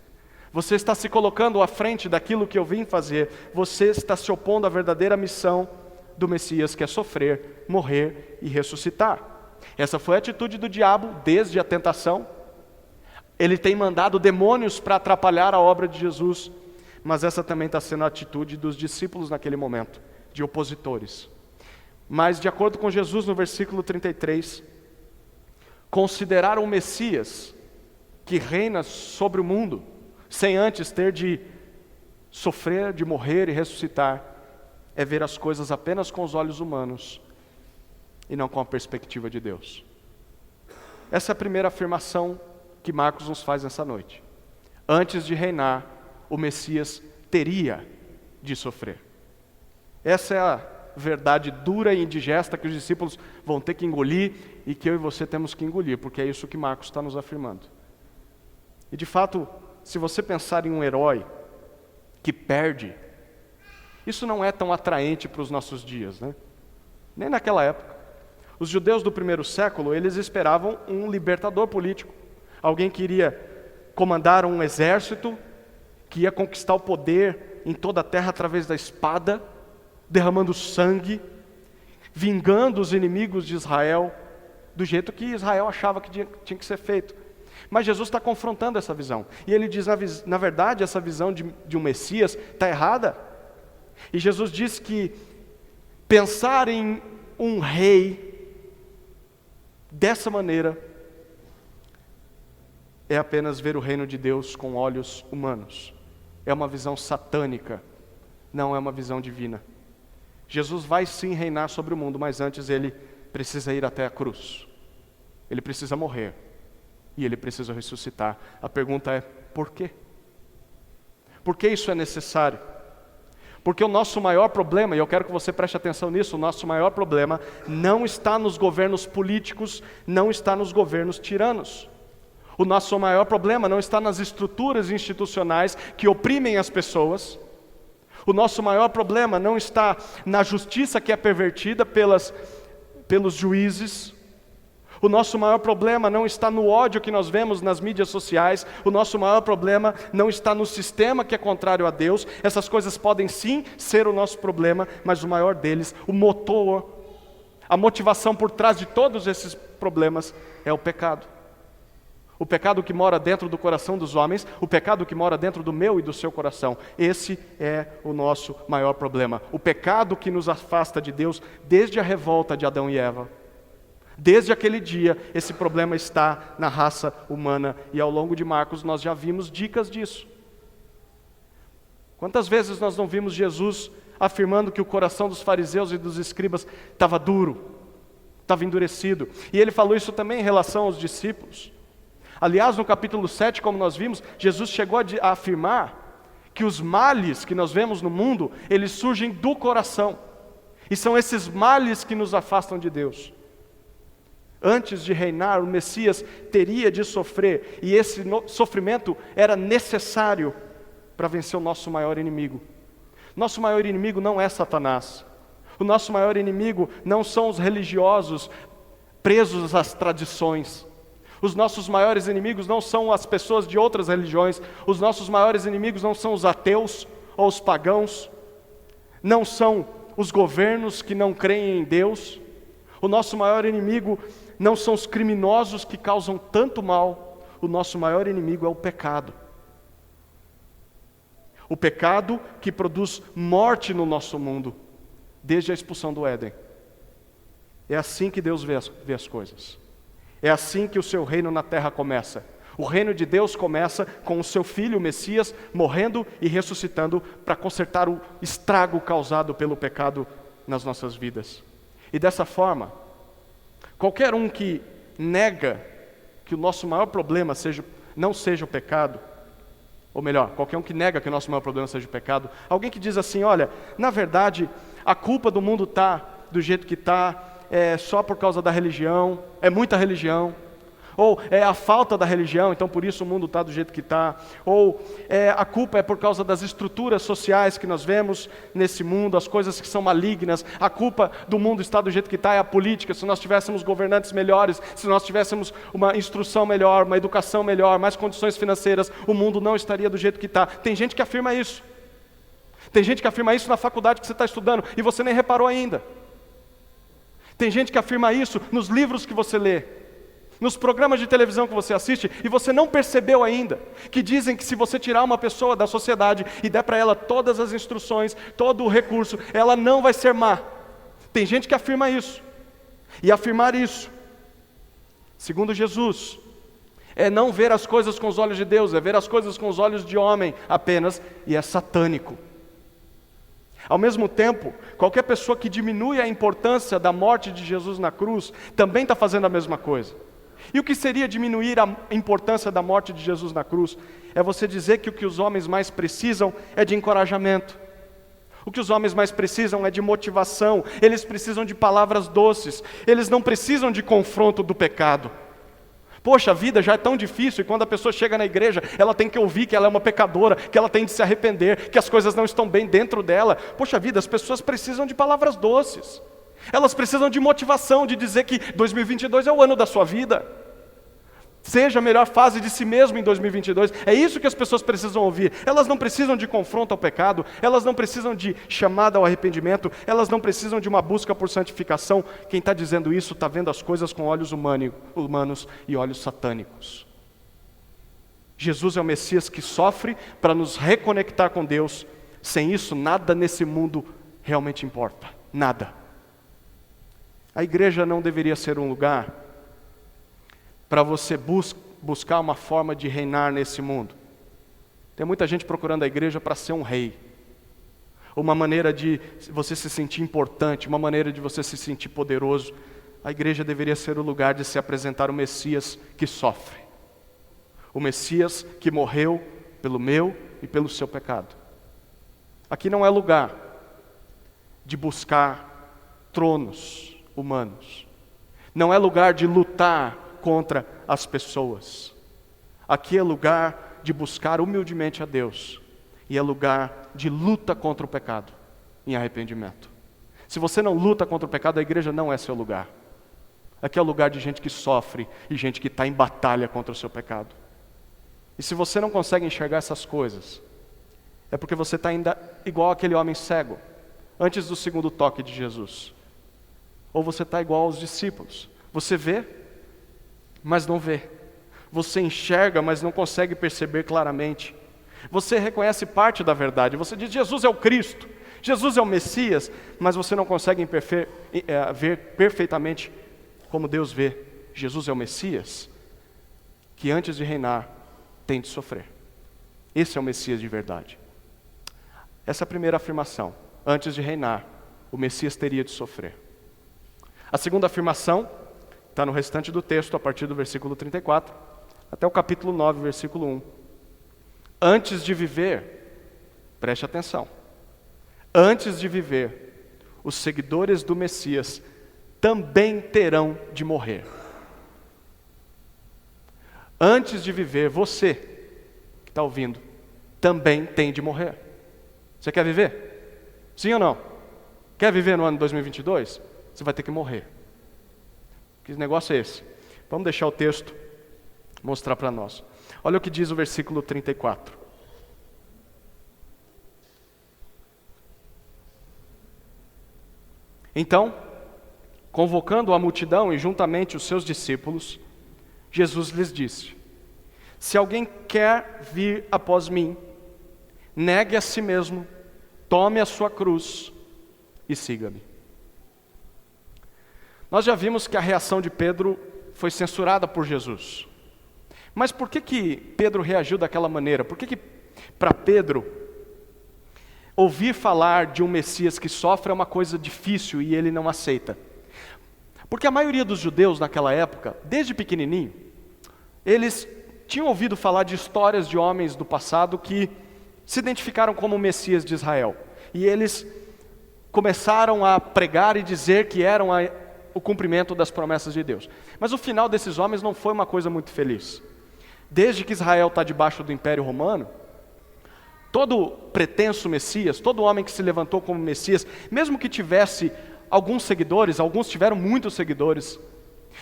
Você está se colocando à frente daquilo que eu vim fazer. Você está se opondo à verdadeira missão do Messias, que é sofrer, morrer e ressuscitar. Essa foi a atitude do diabo desde a tentação. Ele tem mandado demônios para atrapalhar a obra de Jesus, mas essa também está sendo a atitude dos discípulos naquele momento, de opositores. Mas de acordo com Jesus no versículo 33, considerar o Messias que reina sobre o mundo, sem antes ter de sofrer, de morrer e ressuscitar, é ver as coisas apenas com os olhos humanos e não com a perspectiva de Deus. Essa é a primeira afirmação que Marcos nos faz nessa noite. Antes de reinar, o Messias teria de sofrer. Essa é a verdade dura e indigesta que os discípulos vão ter que engolir e que eu e você temos que engolir, porque é isso que Marcos está nos afirmando. E de fato, se você pensar em um herói que perde, isso não é tão atraente para os nossos dias, né? Nem naquela época. Os judeus do primeiro século, eles esperavam um libertador político, alguém que iria comandar um exército, que ia conquistar o poder em toda a terra através da espada, derramando sangue, vingando os inimigos de Israel, do jeito que Israel achava que tinha que ser feito. Mas Jesus está confrontando essa visão. E ele diz, na verdade, essa visão de um Messias está errada. E Jesus diz que pensar em um rei dessa maneira é apenas ver o reino de Deus com olhos humanos. É uma visão satânica, não é uma visão divina. Jesus vai sim reinar sobre o mundo, mas antes ele precisa ir até a cruz. Ele precisa morrer. E ele precisa ressuscitar. A pergunta é, por quê? Por que isso é necessário? Porque o nosso maior problema, e eu quero que você preste atenção nisso, o nosso maior problema não está nos governos políticos, não está nos governos tiranos. O nosso maior problema não está nas estruturas institucionais que oprimem as pessoas. O nosso maior problema não está na justiça que é pervertida pelos juízes. O nosso maior problema não está no ódio que nós vemos nas mídias sociais. O nosso maior problema não está no sistema que é contrário a Deus. Essas coisas podem sim ser o nosso problema, mas o maior deles, o motor, a motivação por trás de todos esses problemas é o pecado. O pecado que mora dentro do coração dos homens, o pecado que mora dentro do meu e do seu coração. Esse é o nosso maior problema. O pecado que nos afasta de Deus desde a revolta de Adão e Eva. Desde aquele dia, esse problema está na raça humana. E ao longo de Marcos nós já vimos dicas disso. Quantas vezes nós não vimos Jesus afirmando que o coração dos fariseus e dos escribas estava duro, estava endurecido. E ele falou isso também em relação aos discípulos. Aliás, no capítulo 7, como nós vimos, Jesus chegou a afirmar que os males que nós vemos no mundo, eles surgem do coração. E são esses males que nos afastam de Deus. Antes de reinar, o Messias teria de sofrer, e esse sofrimento era necessário para vencer o nosso maior inimigo. Nosso maior inimigo não é Satanás. O nosso maior inimigo não são os religiosos presos às tradições. Os nossos maiores inimigos não são as pessoas de outras religiões. Os nossos maiores inimigos não são os ateus ou os pagãos. Não são os governos que não creem em Deus. O nosso maior inimigo não são os criminosos que causam tanto mal. O nosso maior inimigo é o pecado. O pecado que produz morte no nosso mundo, desde a expulsão do Éden. É assim que Deus vê as coisas. É assim que o seu reino na terra começa. O reino de Deus começa com o seu Filho, o Messias, morrendo e ressuscitando para consertar o estrago causado pelo pecado nas nossas vidas. E dessa forma, qualquer um que nega que o nosso maior problema não seja o pecado, ou melhor, qualquer um que nega que o nosso maior problema seja o pecado, alguém que diz assim, olha, na verdade, a culpa do mundo está do jeito que está, é só por causa da religião, é muita religião. Ou é a falta da religião, então por isso o mundo está do jeito que está. Ou a culpa é por causa das estruturas sociais que nós vemos nesse mundo, as coisas que são malignas. A culpa do mundo estar do jeito que está é a política. Se nós tivéssemos governantes melhores, se nós tivéssemos uma instrução melhor, uma educação melhor, mais condições financeiras, o mundo não estaria do jeito que está. Tem gente que afirma isso. Tem gente que afirma isso na faculdade que você está estudando e você nem reparou ainda. Tem gente que afirma isso nos livros que você lê, nos programas de televisão que você assiste, e você não percebeu ainda, que dizem que se você tirar uma pessoa da sociedade e der para ela todas as instruções, todo o recurso, ela não vai ser má. Tem gente que afirma isso. E afirmar isso, segundo Jesus, é não ver as coisas com os olhos de Deus, é ver as coisas com os olhos de homem apenas, e é satânico. Ao mesmo tempo, qualquer pessoa que diminui a importância da morte de Jesus na cruz, também está fazendo a mesma coisa. E o que seria diminuir a importância da morte de Jesus na cruz? É você dizer que o que os homens mais precisam é de encorajamento. O que os homens mais precisam é de motivação. Eles precisam de palavras doces. Eles não precisam de confronto do pecado. Poxa, a vida já é tão difícil, e quando a pessoa chega na igreja, ela tem que ouvir que ela é uma pecadora, que ela tem de se arrepender, que as coisas não estão bem dentro dela. Poxa vida, as pessoas precisam de palavras doces. Elas precisam de motivação, de dizer que 2022 é o ano da sua vida. Seja a melhor fase de si mesmo em 2022. É isso que as pessoas precisam ouvir. Elas não precisam de confronto ao pecado, elas não precisam de chamada ao arrependimento, elas não precisam de uma busca por santificação. Quem está dizendo isso está vendo as coisas com olhos humanos e olhos satânicos. Jesus é o Messias que sofre para nos reconectar com Deus. Sem isso, nada nesse mundo realmente importa. Nada. A igreja não deveria ser um lugar para você buscar uma forma de reinar nesse mundo. Tem muita gente procurando a igreja para ser um rei. Uma maneira de você se sentir importante, uma maneira de você se sentir poderoso. A igreja deveria ser o lugar de se apresentar o Messias que sofre. O Messias que morreu pelo meu e pelo seu pecado. Aqui não é lugar de buscar tronos humanos. Não é lugar de lutar contra as pessoas. Aqui é lugar de buscar humildemente a Deus. E é lugar de luta contra o pecado, em arrependimento. Se você não luta contra o pecado, a igreja não é seu lugar. Aqui é o lugar de gente que sofre e gente que está em batalha contra o seu pecado. E se você não consegue enxergar essas coisas, é porque você está ainda igual aquele homem cego, antes do segundo toque de Jesus. Ou você está igual aos discípulos. Você vê, mas não vê. Você enxerga, mas não consegue perceber claramente. Você reconhece parte da verdade. Você diz, Jesus é o Cristo, Jesus é o Messias, mas você não consegue ver perfeitamente como Deus vê. Jesus é o Messias, que antes de reinar, tem de sofrer. Esse é o Messias de verdade. Essa é a primeira afirmação. Antes de reinar, o Messias teria de sofrer. A segunda afirmação está no restante do texto, a partir do versículo 34, até o capítulo 9, versículo 1. Antes de viver, preste atenção, antes de viver, os seguidores do Messias também terão de morrer. Antes de viver, você que está ouvindo, também tem de morrer. Você quer viver? Sim ou não? Quer viver no ano 2022? Você vai ter que morrer. Que negócio é esse? Vamos deixar o texto mostrar para nós. Olha o que diz o versículo 34. Então, convocando a multidão e juntamente os seus discípulos, Jesus lhes disse: se alguém quer vir após mim, negue a si mesmo, tome a sua cruz e siga-me. Nós já vimos que a reação de Pedro foi censurada por Jesus. Mas por que Pedro reagiu daquela maneira? Por que para Pedro, ouvir falar de um Messias que sofre é uma coisa difícil e ele não aceita? Porque a maioria dos judeus naquela época, desde pequenininho, eles tinham ouvido falar de histórias de homens do passado que se identificaram como o Messias de Israel. E eles começaram a pregar e dizer que eram o cumprimento das promessas de Deus. Mas o final desses homens não foi uma coisa muito feliz. Desde que Israel está debaixo do Império Romano, todo pretenso Messias, todo homem que se levantou como Messias, mesmo que tivesse alguns seguidores, alguns tiveram muitos seguidores,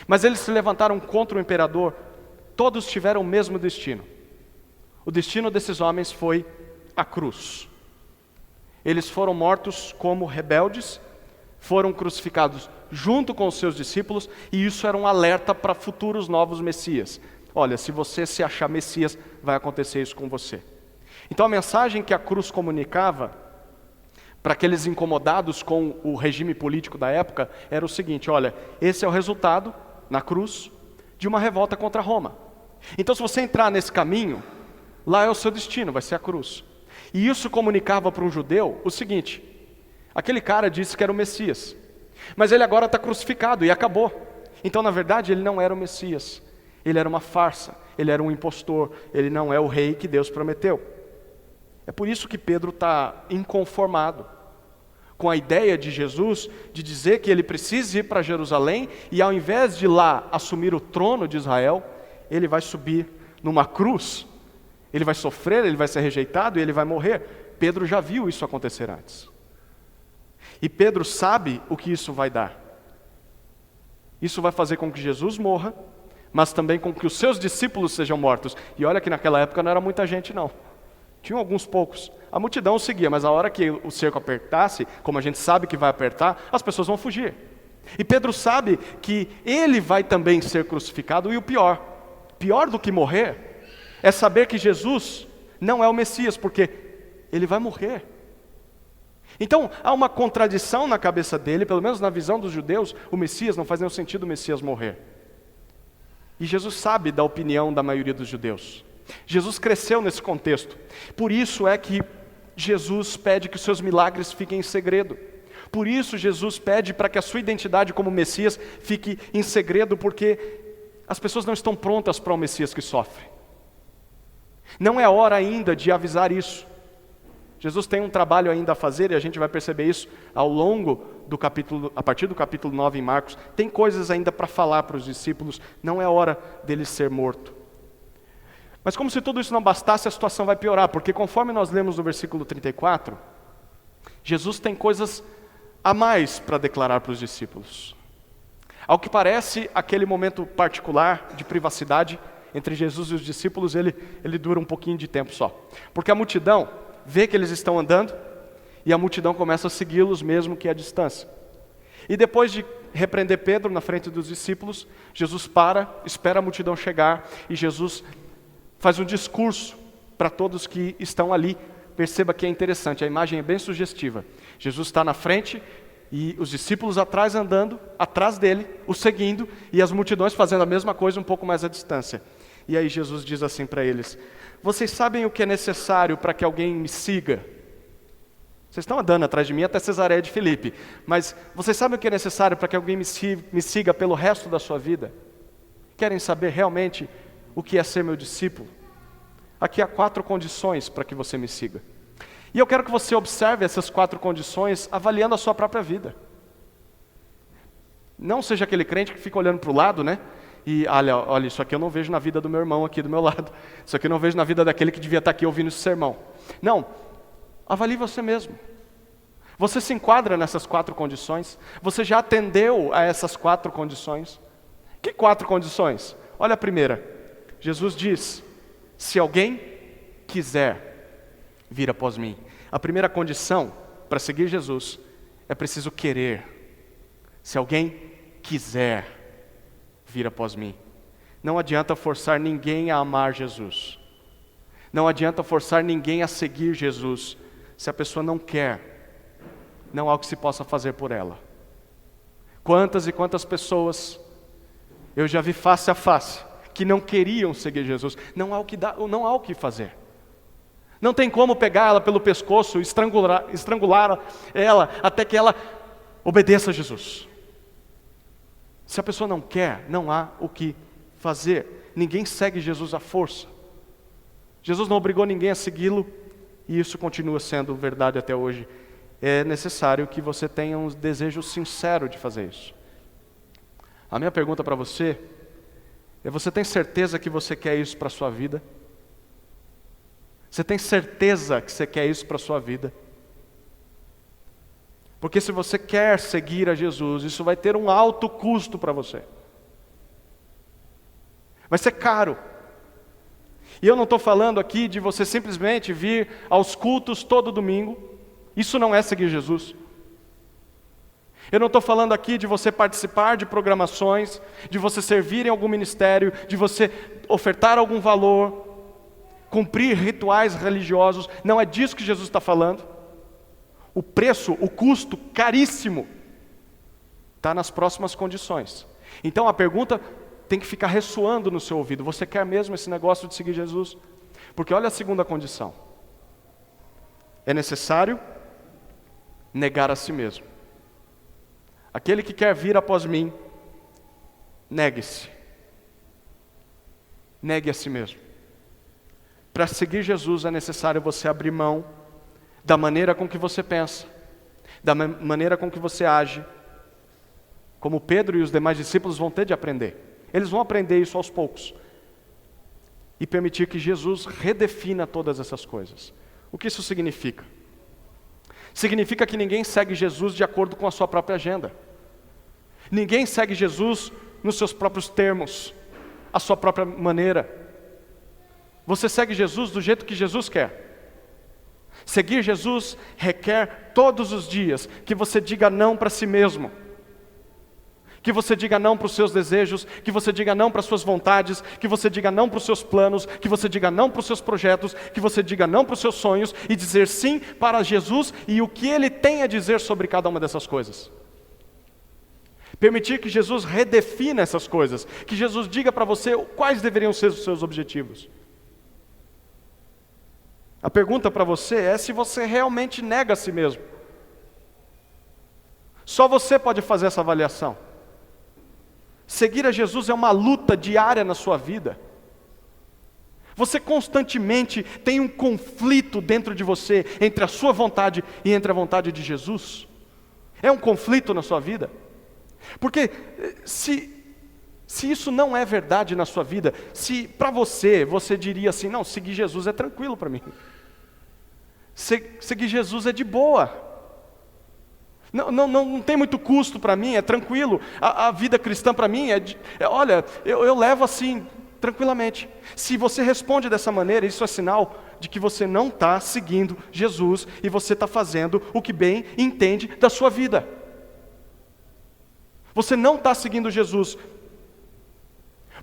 mas eles se levantaram contra o imperador, todos tiveram o mesmo destino. O destino desses homens foi a cruz. Eles foram mortos como rebeldes, foram crucificados junto com os seus discípulos, e isso era um alerta para futuros novos Messias. Olha, se você se achar Messias, vai acontecer isso com você. Então a mensagem que a cruz comunicava para aqueles incomodados com o regime político da época era o seguinte: olha, esse é o resultado, na cruz, de uma revolta contra Roma. Então se você entrar nesse caminho, lá é o seu destino, vai ser a cruz. E isso comunicava para um judeu o seguinte: aquele cara disse que era o Messias, mas ele agora está crucificado e acabou. Então na verdade ele não era o Messias, ele era uma farsa, ele era um impostor, ele não é o rei que Deus prometeu. É por isso que Pedro está inconformado com a ideia de Jesus de dizer que ele precisa ir para Jerusalém e ao invés de lá assumir o trono de Israel, ele vai subir numa cruz, ele vai sofrer, ele vai ser rejeitado e ele vai morrer. Pedro já viu isso acontecer antes. E Pedro sabe o que isso vai dar. Isso vai fazer com que Jesus morra, mas também com que os seus discípulos sejam mortos. E olha que naquela época não era muita gente não. Tinham alguns poucos. A multidão seguia, mas a hora que o cerco apertasse, como a gente sabe que vai apertar, as pessoas vão fugir. E Pedro sabe que ele vai também ser crucificado, e o pior do que morrer, é saber que Jesus não é o Messias, porque ele vai morrer. Então há uma contradição na cabeça dele, pelo menos na visão dos judeus, o Messias, não faz nenhum sentido o Messias morrer. E Jesus sabe da opinião da maioria dos judeus. Jesus cresceu nesse contexto. Por isso é que Jesus pede que os seus milagres fiquem em segredo. Por isso Jesus pede para que a sua identidade como Messias fique em segredo, porque as pessoas não estão prontas para o Messias que sofre. Não é hora ainda de avisar isso. Jesus tem um trabalho ainda a fazer, e a gente vai perceber isso ao longo do capítulo, a partir do capítulo 9 em Marcos. Tem coisas ainda para falar para os discípulos, não é hora dele ser morto. Mas como se tudo isso não bastasse, a situação vai piorar, porque conforme nós lemos no versículo 34, Jesus tem coisas a mais para declarar para os discípulos. Ao que parece, aquele momento particular de privacidade entre Jesus e os discípulos, ele dura um pouquinho de tempo só. Porque a multidão vê que eles estão andando, e a multidão começa a segui-los mesmo que à distância. E depois de repreender Pedro na frente dos discípulos, Jesus espera a multidão chegar, e Jesus faz um discurso para todos que estão ali. Perceba que é interessante, a imagem é bem sugestiva. Jesus está na frente e os discípulos atrás andando, atrás dele, o seguindo, e as multidões fazendo a mesma coisa um pouco mais à distância. E aí Jesus diz assim para eles: vocês sabem o que é necessário para que alguém me siga? Vocês estão andando atrás de mim até Cesareia de Filipe, mas vocês sabem o que é necessário para que alguém me siga pelo resto da sua vida? Querem saber realmente o que é ser meu discípulo? Aqui há 4 condições para que você me siga. E eu quero que você observe essas 4 condições avaliando a sua própria vida. Não seja aquele crente que fica olhando para o lado, né? E olha, isso aqui eu não vejo na vida do meu irmão aqui do meu lado. Isso aqui eu não vejo na vida daquele que devia estar aqui ouvindo esse sermão. Não, avalie você mesmo. Você se enquadra nessas 4 condições? Você já atendeu a essas 4 condições? Que 4 condições? Olha a primeira. Jesus diz: se alguém quiser vir após mim. A primeira condição para seguir Jesus é preciso querer. Se alguém quiser vir após mim. Não adianta forçar ninguém a amar Jesus. Não adianta forçar ninguém a seguir Jesus. Se a pessoa não quer, não há o que se possa fazer por ela. Quantas e quantas pessoas eu já vi face a face que não queriam seguir Jesus. Não há o que fazer. Não tem como pegar ela pelo pescoço, estrangular ela até que ela obedeça a Jesus. Se a pessoa não quer, não há o que fazer. Ninguém segue Jesus à força. Jesus não obrigou ninguém a segui-lo, e isso continua sendo verdade até hoje. É necessário que você tenha um desejo sincero de fazer isso. A minha pergunta para você é: você tem certeza que você quer isso para a sua vida? Você tem certeza que você quer isso para a sua vida? Porque se você quer seguir a Jesus, isso vai ter um alto custo para você. Vai ser caro. E eu não estou falando aqui de você simplesmente vir aos cultos todo domingo. Isso não é seguir Jesus. Eu não estou falando aqui de você participar de programações, de você servir em algum ministério, de você ofertar algum valor, cumprir rituais religiosos. Não é disso que Jesus está falando. O preço, o custo caríssimo, está nas próximas condições. Então a pergunta tem que ficar ressoando no seu ouvido: você quer mesmo esse negócio de seguir Jesus? Porque olha a segunda condição: é necessário negar a si mesmo. Aquele que quer vir após mim, negue-se. Negue a si mesmo. Para seguir Jesus é necessário você abrir mão da maneira com que você pensa, da maneira com que você age, como Pedro e os demais discípulos vão ter de aprender. Eles vão aprender isso aos poucos. E permitir que Jesus redefina todas essas coisas. O que isso significa? Significa que ninguém segue Jesus de acordo com a sua própria agenda. Ninguém segue Jesus nos seus próprios termos, a sua própria maneira. Você segue Jesus do jeito que Jesus quer. Seguir Jesus requer todos os dias que você diga não para si mesmo, que você diga não para os seus desejos, que você diga não para as suas vontades, que você diga não para os seus planos, que você diga não para os seus projetos, que você diga não para os seus sonhos e dizer sim para Jesus e o que Ele tem a dizer sobre cada uma dessas coisas. Permitir que Jesus redefina essas coisas, que Jesus diga para você quais deveriam ser os seus objetivos. A pergunta para você é se você realmente nega a si mesmo. Só você pode fazer essa avaliação. Seguir a Jesus é uma luta diária na sua vida. Você constantemente tem um conflito dentro de você entre a sua vontade e entre a vontade de Jesus. É um conflito na sua vida. Porque se isso não é verdade na sua vida, se para você diria assim: não, seguir Jesus é tranquilo para mim. Seguir Jesus é de boa. Não tem muito custo para mim, é tranquilo. A vida cristã para mim olha, eu levo assim, tranquilamente. Se você responde dessa maneira, isso é sinal de que você não está seguindo Jesus e você está fazendo o que bem entende da sua vida. Você não está seguindo Jesus,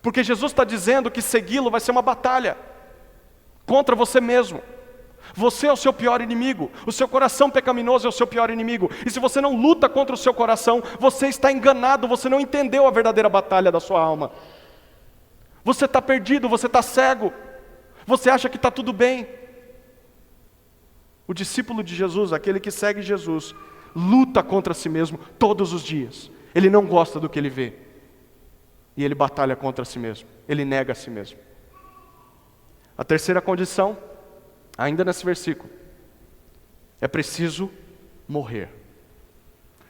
porque Jesus está dizendo que segui-lo vai ser uma batalha contra você mesmo. Você é o seu pior inimigo, o seu coração pecaminoso é o seu pior inimigo. E se você não luta contra o seu coração, você está enganado, você não entendeu a verdadeira batalha da sua alma. Você está perdido, você está cego, você acha que está tudo bem. O discípulo de Jesus, aquele que segue Jesus, luta contra si mesmo todos os dias. Ele não gosta do que ele vê. E ele batalha contra si mesmo, ele nega a si mesmo. A terceira condição, ainda nesse versículo, é preciso morrer.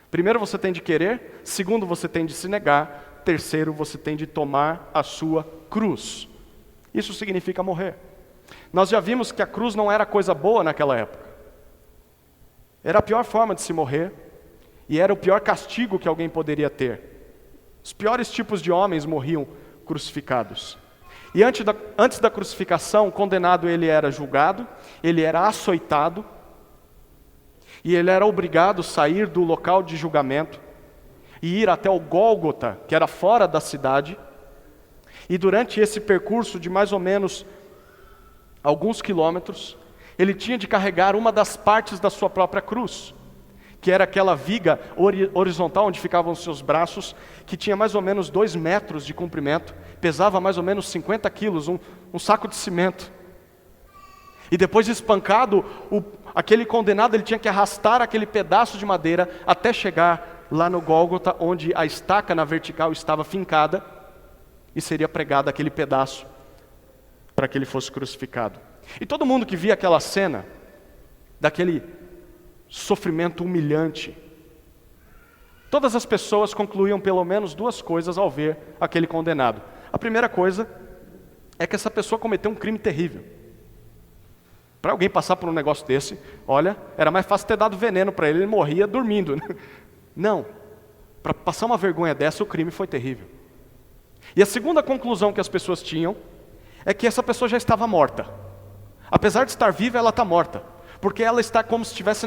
Primeiro você tem de querer, segundo você tem de se negar, terceiro você tem de tomar a sua cruz. Isso significa morrer. Nós já vimos que a cruz não era coisa boa naquela época. Era a pior forma de se morrer e era o pior castigo que alguém poderia ter. Os piores tipos de homens morriam crucificados. E antes da crucificação, o condenado ele era julgado, ele era açoitado, e ele era obrigado a sair do local de julgamento e ir até o Gólgota, que era fora da cidade. E durante esse percurso de mais ou menos alguns quilômetros, ele tinha de carregar uma das partes da sua própria cruz, que era aquela viga horizontal onde ficavam os seus braços, que tinha mais ou menos 2 metros de comprimento, pesava mais ou menos 50 quilos, um saco de cimento. E depois de espancado, aquele condenado ele tinha que arrastar aquele pedaço de madeira até chegar lá no Gólgota, onde a estaca na vertical estava fincada, e seria pregado aquele pedaço para que ele fosse crucificado. E todo mundo que via aquela cena, daquele sofrimento humilhante, Todas as pessoas concluíam pelo menos duas coisas ao ver aquele condenado. A primeira coisa é que essa pessoa cometeu um crime terrível. Para alguém passar por um negócio desse, olha, era mais fácil ter dado veneno para ele, ele morria dormindo. Não, para passar uma vergonha dessa, o crime foi terrível. E a segunda conclusão que as pessoas tinham é que essa pessoa já estava morta. Apesar de estar viva, ela está morta, porque ela está como se estivesse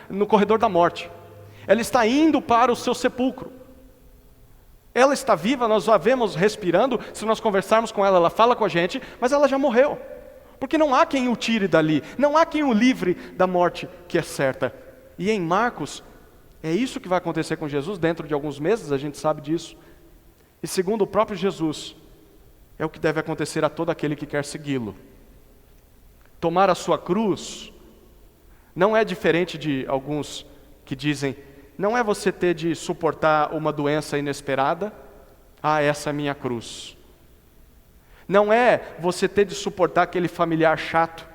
no corredor da morte. Ela está indo para o seu sepulcro. Ela está viva, nós a vemos respirando, se nós conversarmos com ela, ela fala com a gente, mas ela já morreu. Porque não há quem o tire dali, não há quem o livre da morte que é certa. E em Marcos, é isso que vai acontecer com Jesus dentro de alguns meses, a gente sabe disso. E segundo o próprio Jesus, é o que deve acontecer a todo aquele que quer segui-lo. Tomar a sua cruz não é diferente de alguns que dizem, não é você ter de suportar uma doença inesperada, essa é a minha cruz. Não é você ter de suportar aquele familiar chato,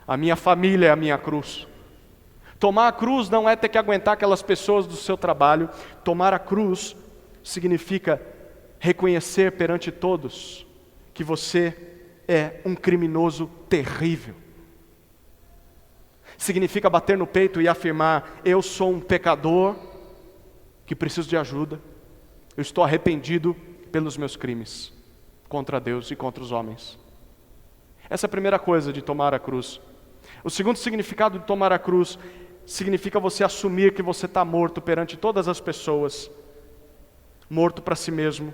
a minha família é a minha cruz. Tomar a cruz não é ter que aguentar aquelas pessoas do seu trabalho. Tomar a cruz significa reconhecer perante todos que você é um criminoso terrível. Significa bater no peito e afirmar, eu sou um pecador que preciso de ajuda. Eu estou arrependido pelos meus crimes contra Deus e contra os homens. Essa é a primeira coisa de tomar a cruz. O segundo significado de tomar a cruz significa você assumir que você está morto perante todas as pessoas, morto para si mesmo,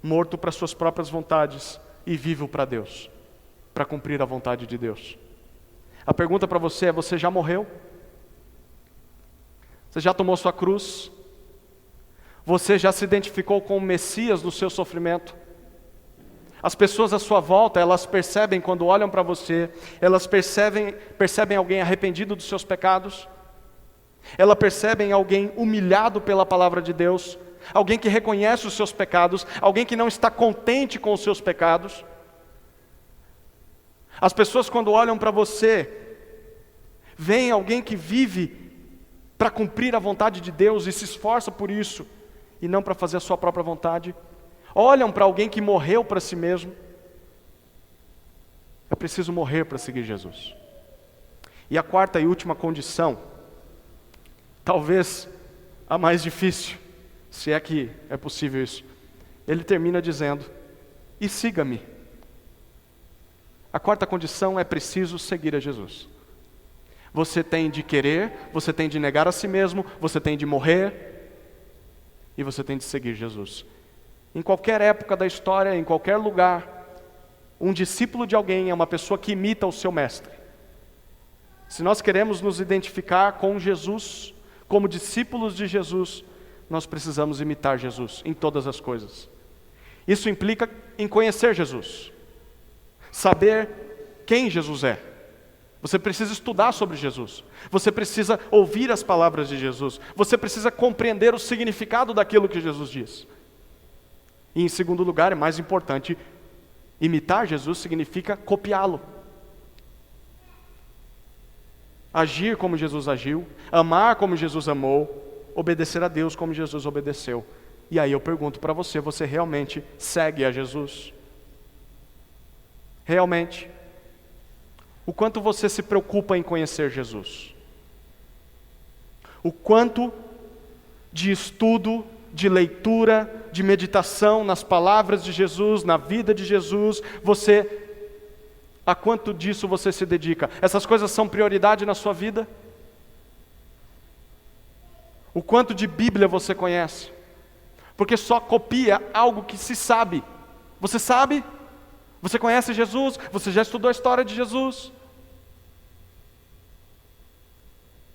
morto para suas próprias vontades e vivo para Deus, para cumprir a vontade de Deus. A pergunta para você é, você já morreu? Você já tomou sua cruz? Você já se identificou com o Messias no seu sofrimento? As pessoas à sua volta, elas percebem quando olham para você, elas percebem alguém arrependido dos seus pecados, elas percebem alguém humilhado pela palavra de Deus, alguém que reconhece os seus pecados, alguém que não está contente com os seus pecados. As pessoas quando olham para você, veem alguém que vive para cumprir a vontade de Deus e se esforça por isso, e não para fazer a sua própria vontade. Olham para alguém que morreu para si mesmo. É preciso morrer para seguir Jesus. E a quarta e última condição, talvez a mais difícil, se é que é possível isso, ele termina dizendo, e siga-me. A quarta condição é preciso seguir a Jesus. Você tem de querer, você tem de negar a si mesmo, você tem de morrer, e você tem de seguir Jesus. Em qualquer época da história, em qualquer lugar, um discípulo de alguém é uma pessoa que imita o seu mestre. Se nós queremos nos identificar com Jesus, como discípulos de Jesus, nós precisamos imitar Jesus em todas as coisas. Isso implica em conhecer Jesus, saber quem Jesus é. Você precisa estudar sobre Jesus, você precisa ouvir as palavras de Jesus, você precisa compreender o significado daquilo que Jesus diz. E em segundo lugar, é mais importante, imitar Jesus significa copiá-lo. Agir como Jesus agiu, amar como Jesus amou, obedecer a Deus como Jesus obedeceu. E aí eu pergunto para você, você realmente segue a Jesus? Realmente? O quanto você se preocupa em conhecer Jesus? O quanto de estudo, de leitura, de meditação nas palavras de Jesus, na vida de Jesus, a quanto disso você se dedica? Essas coisas são prioridade na sua vida? O quanto de Bíblia você conhece? Porque só copia algo que se sabe. Você sabe? Você conhece Jesus? Você já estudou a história de Jesus?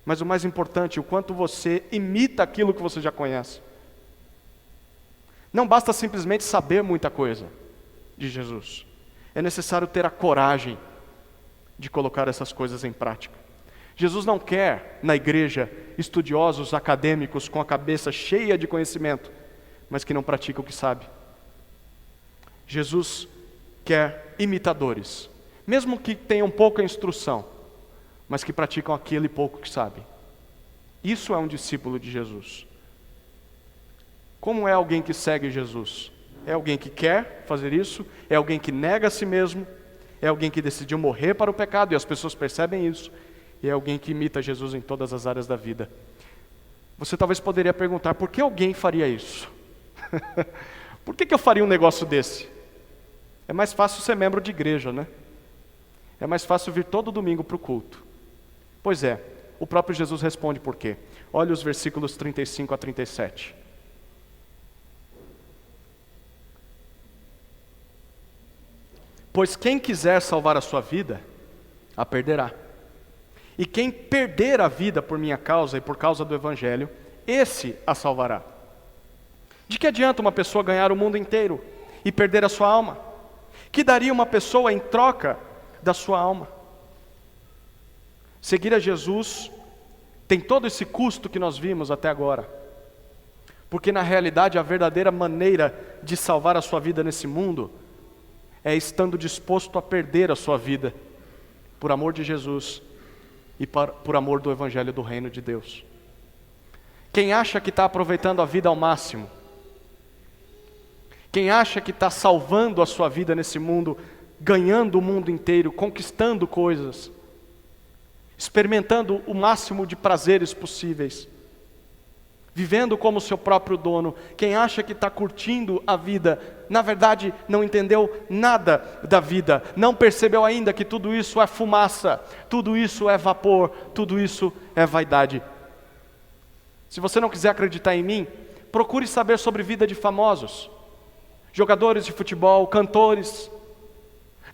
Mas o mais importante, o quanto você imita aquilo que você já conhece. Não basta simplesmente saber muita coisa de Jesus. É necessário ter a coragem de colocar essas coisas em prática. Jesus não quer, na igreja, estudiosos acadêmicos com a cabeça cheia de conhecimento, mas que não praticam o que sabe. Jesus quer imitadores, mesmo que tenham pouca instrução, mas que praticam aquele pouco que sabem. Isso é um discípulo de Jesus. Como é alguém que segue Jesus? É alguém que quer fazer isso? É alguém que nega a si mesmo? É alguém que decidiu morrer para o pecado e as pessoas percebem isso? E é alguém que imita Jesus em todas as áreas da vida. Você talvez poderia perguntar, por que alguém faria isso? Por que eu faria um negócio desse? É mais fácil ser membro de igreja, né? É mais fácil vir todo domingo para o culto. Pois é, o próprio Jesus responde por quê. Olha os versículos 35 a 37. Pois quem quiser salvar a sua vida, a perderá. E quem perder a vida por minha causa e por causa do Evangelho, esse a salvará. De que adianta uma pessoa ganhar o mundo inteiro e perder a sua alma? Que daria uma pessoa em troca da sua alma? Seguir a Jesus tem todo esse custo que nós vimos até agora. Porque na realidade a verdadeira maneira de salvar a sua vida nesse mundo é estando disposto a perder a sua vida por amor de Jesus e por amor do Evangelho do Reino de Deus. Quem acha que está aproveitando a vida ao máximo, quem acha que está salvando a sua vida nesse mundo, ganhando o mundo inteiro, conquistando coisas, experimentando o máximo de prazeres possíveis, vivendo como seu próprio dono, quem acha que está curtindo a vida, na verdade não entendeu nada da vida, não percebeu ainda que tudo isso é fumaça, tudo isso é vapor, tudo isso é vaidade. Se você não quiser acreditar em mim, procure saber sobre vida de famosos, jogadores de futebol, cantores,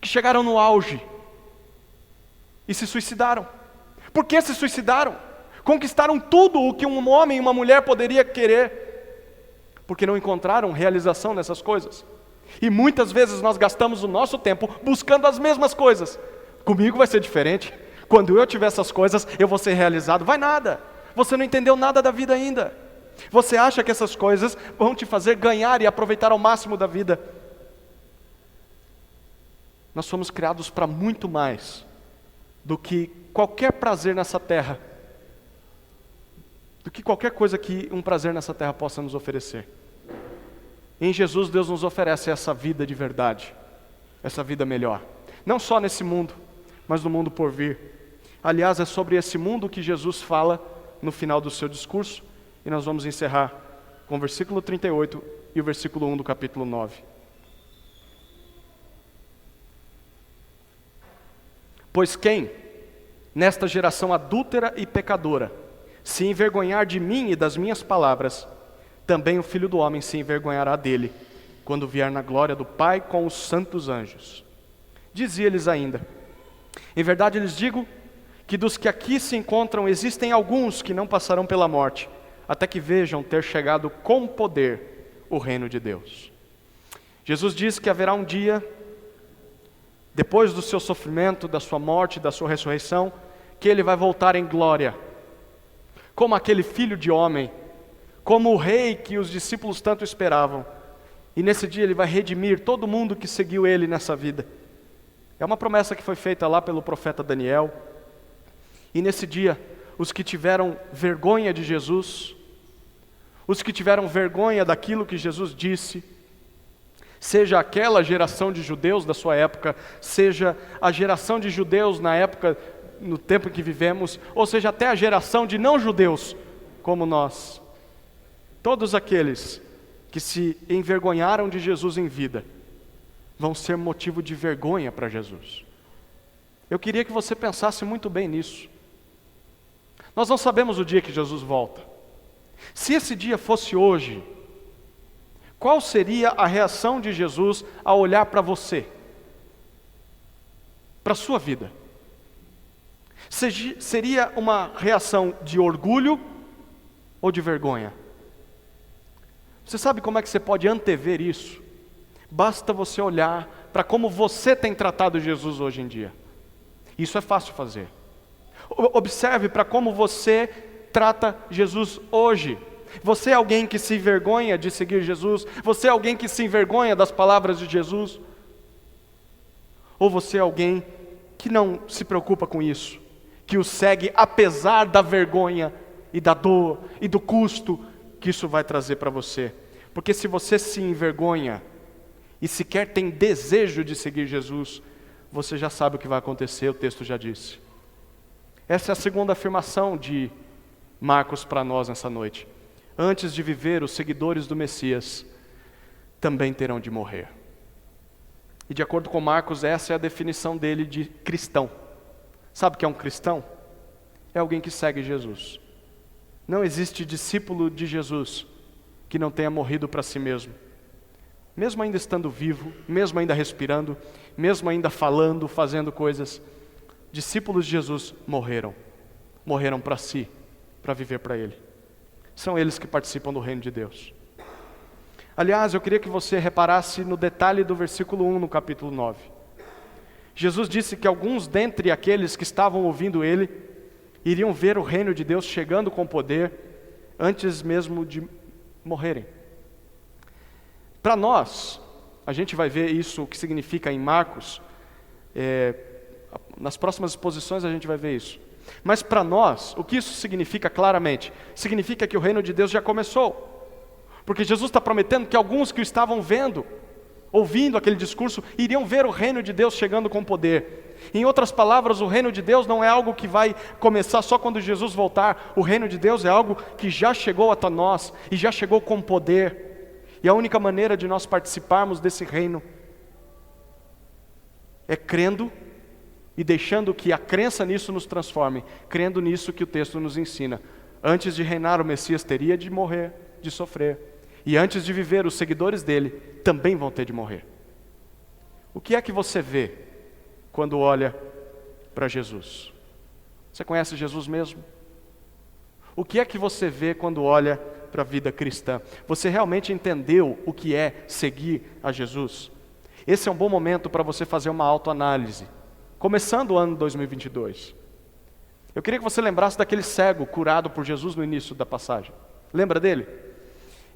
que chegaram no auge e se suicidaram. Por que se suicidaram? Conquistaram tudo o que um homem e uma mulher poderia querer, porque não encontraram realização nessas coisas. E muitas vezes nós gastamos o nosso tempo buscando as mesmas coisas. Comigo vai ser diferente. Quando eu tiver essas coisas, eu vou ser realizado. Vai nada. Você não entendeu nada da vida ainda. Você acha que essas coisas vão te fazer ganhar e aproveitar ao máximo da vida. Nós fomos criados para muito mais do que qualquer prazer nessa terra, do que qualquer coisa que um prazer nessa terra possa nos oferecer. Em Jesus, Deus nos oferece essa vida de verdade, essa vida melhor. Não só nesse mundo, mas no mundo por vir. Aliás, é sobre esse mundo que Jesus fala no final do seu discurso, e nós vamos encerrar com o versículo 38 e o versículo 1 do capítulo 9. Pois quem, nesta geração adúltera e pecadora, se envergonhar de mim e das minhas palavras, também o Filho do Homem se envergonhará dele, quando vier na glória do Pai com os santos anjos. Dizia-lhes ainda: em verdade lhes digo que dos que aqui se encontram existem alguns que não passarão pela morte, até que vejam ter chegado com poder o reino de Deus. Jesus diz que haverá um dia, depois do seu sofrimento, da sua morte, da sua ressurreição, que ele vai voltar em glória, como aquele filho de homem, como o rei que os discípulos tanto esperavam. E nesse dia ele vai redimir todo mundo que seguiu ele nessa vida. É uma promessa que foi feita lá pelo profeta Daniel. E nesse dia, os que tiveram vergonha de Jesus, os que tiveram vergonha daquilo que Jesus disse, seja aquela geração de judeus da sua época, seja a geração de judeus na época, no tempo em que vivemos, ou seja até a geração de não-judeus, como nós, todos aqueles que se envergonharam de Jesus em vida, vão ser motivo de vergonha para Jesus. Eu queria que você pensasse muito bem nisso. Nós não sabemos o dia que Jesus volta. Se esse dia fosse hoje, qual seria a reação de Jesus ao olhar para você? Para a sua vida? Seria uma reação de orgulho ou de vergonha? Você sabe como é que você pode antever isso? Basta você olhar para como você tem tratado Jesus hoje em dia. Isso é fácil fazer. Observe para como você trata Jesus hoje. Você é alguém que se envergonha de seguir Jesus? Você é alguém que se envergonha das palavras de Jesus? Ou você é alguém que não se preocupa com isso, que o segue apesar da vergonha e da dor e do custo que isso vai trazer para você? Porque se você se envergonha e sequer tem desejo de seguir Jesus, você já sabe o que vai acontecer, o texto já disse. Essa é a segunda afirmação de Marcos para nós nessa noite. Antes de viver, os seguidores do Messias também terão de morrer. E de acordo com Marcos, essa é a definição dele de cristão. Sabe o que é um cristão? É alguém que segue Jesus. Não existe discípulo de Jesus que não tenha morrido para si mesmo. Mesmo ainda estando vivo, mesmo ainda respirando, mesmo ainda falando, fazendo coisas, discípulos de Jesus morreram. Morreram para si, para viver para Ele. São eles que participam do reino de Deus. Aliás, eu queria que você reparasse no detalhe do versículo 1 no capítulo 9. Jesus disse que alguns dentre aqueles que estavam ouvindo Ele iriam ver o reino de Deus chegando com poder antes mesmo de morrerem. Para nós, a gente vai ver isso, o que significa em Marcos, nas próximas exposições a gente vai ver isso. Mas para nós, o que isso significa claramente? Significa que o reino de Deus já começou. Porque Jesus está prometendo que alguns que o estavam vendo, ouvindo aquele discurso, iriam ver o reino de Deus chegando com poder. Em outras palavras, o reino de Deus não é algo que vai começar só quando Jesus voltar. O reino de Deus é algo que já chegou até nós e já chegou com poder. E a única maneira de nós participarmos desse reino é crendo e deixando que a crença nisso nos transforme, crendo nisso que o texto nos ensina. Antes de reinar, o Messias teria de morrer, de sofrer. E antes de viver, os seguidores dele também vão ter de morrer. O que é que você vê quando olha para Jesus? Você conhece Jesus mesmo? O que é que você vê quando olha para a vida cristã? Você realmente entendeu o que é seguir a Jesus? Esse é um bom momento para você fazer uma autoanálise, começando o ano 2022. Eu queria que você lembrasse daquele cego curado por Jesus no início da passagem. Lembra dele?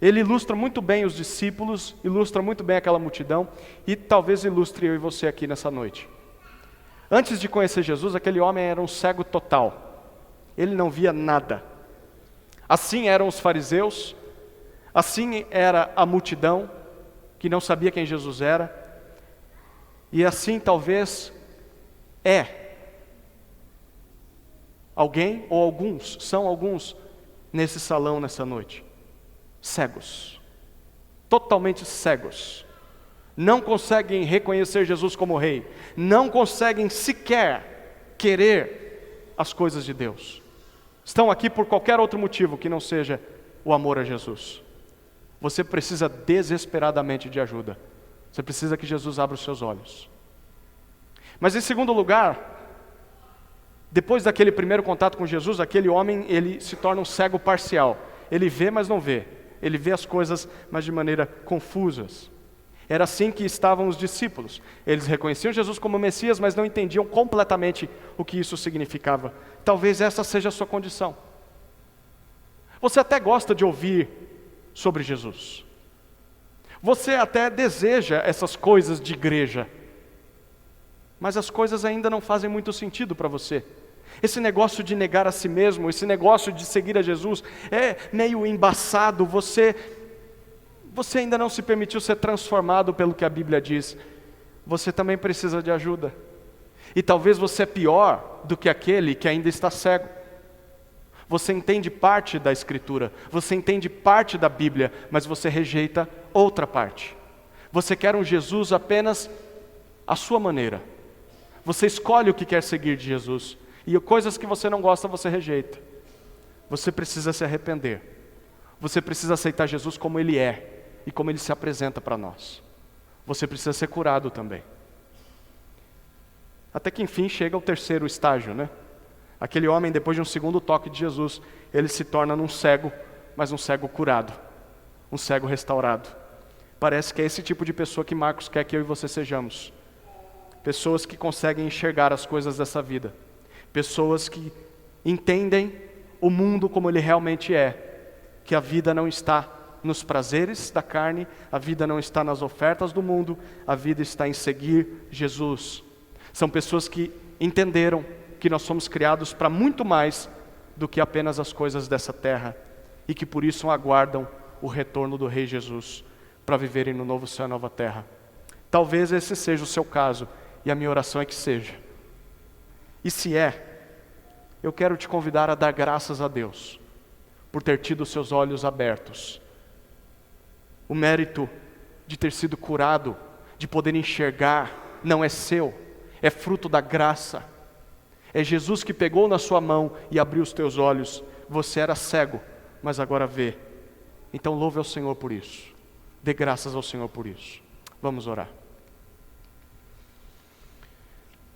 Ele ilustra muito bem os discípulos, ilustra muito bem aquela multidão e talvez ilustre eu e você aqui nessa noite. Antes de conhecer Jesus, aquele homem era um cego total. Ele não via nada. Assim eram os fariseus, assim era a multidão, que não sabia quem Jesus era, e assim talvez alguém ou alguns, são alguns nesse salão nessa noite, cegos, totalmente cegos, não conseguem reconhecer Jesus como Rei, não conseguem sequer querer as coisas de Deus. Estão aqui por qualquer outro motivo que não seja o amor a Jesus. Você precisa desesperadamente de ajuda. Você precisa que Jesus abra os seus olhos. Mas em segundo lugar, depois daquele primeiro contato com Jesus, aquele homem, ele se torna um cego parcial. Ele vê, mas não vê. Ele vê as coisas, mas de maneira confusas. Era assim que estavam os discípulos. Eles reconheciam Jesus como Messias, mas não entendiam completamente o que isso significava. Talvez essa seja a sua condição. Você até gosta de ouvir sobre Jesus. Você até deseja essas coisas de igreja. Mas as coisas ainda não fazem muito sentido para você. Esse negócio de negar a si mesmo, esse negócio de seguir a Jesus é meio embaçado. Você ainda não se permitiu ser transformado pelo que a Bíblia diz. Você também precisa de ajuda. E talvez você é pior do que aquele que ainda está cego. Você entende parte da Escritura, você entende parte da Bíblia, mas você rejeita outra parte. Você quer um Jesus apenas à sua maneira. Você escolhe o que quer seguir de Jesus. E coisas que você não gosta, você rejeita. Você precisa se arrepender. Você precisa aceitar Jesus como Ele é e como Ele se apresenta para nós. Você precisa ser curado também. Até que enfim chega o terceiro estágio, né? Aquele homem, depois de um segundo toque de Jesus, ele se torna um cego, mas um cego curado. Um cego restaurado. Parece que é esse tipo de pessoa que Marcos quer que eu e você sejamos. Pessoas que conseguem enxergar as coisas dessa vida. Pessoas que entendem o mundo como ele realmente é. Que a vida não está nos prazeres da carne, a vida não está nas ofertas do mundo, a vida está em seguir Jesus. São pessoas que entenderam que nós somos criados para muito mais do que apenas as coisas dessa terra e que por isso aguardam o retorno do Rei Jesus para viverem no novo céu e nova terra. Talvez esse seja o seu caso, e a minha oração é que seja. E se é, eu quero te convidar a dar graças a Deus por ter tido seus olhos abertos. O mérito de ter sido curado, de poder enxergar, não é seu, é fruto da graça. É Jesus que pegou na sua mão e abriu os teus olhos. Você era cego, mas agora vê. Então louve ao Senhor por isso. Dê graças ao Senhor por isso. Vamos orar.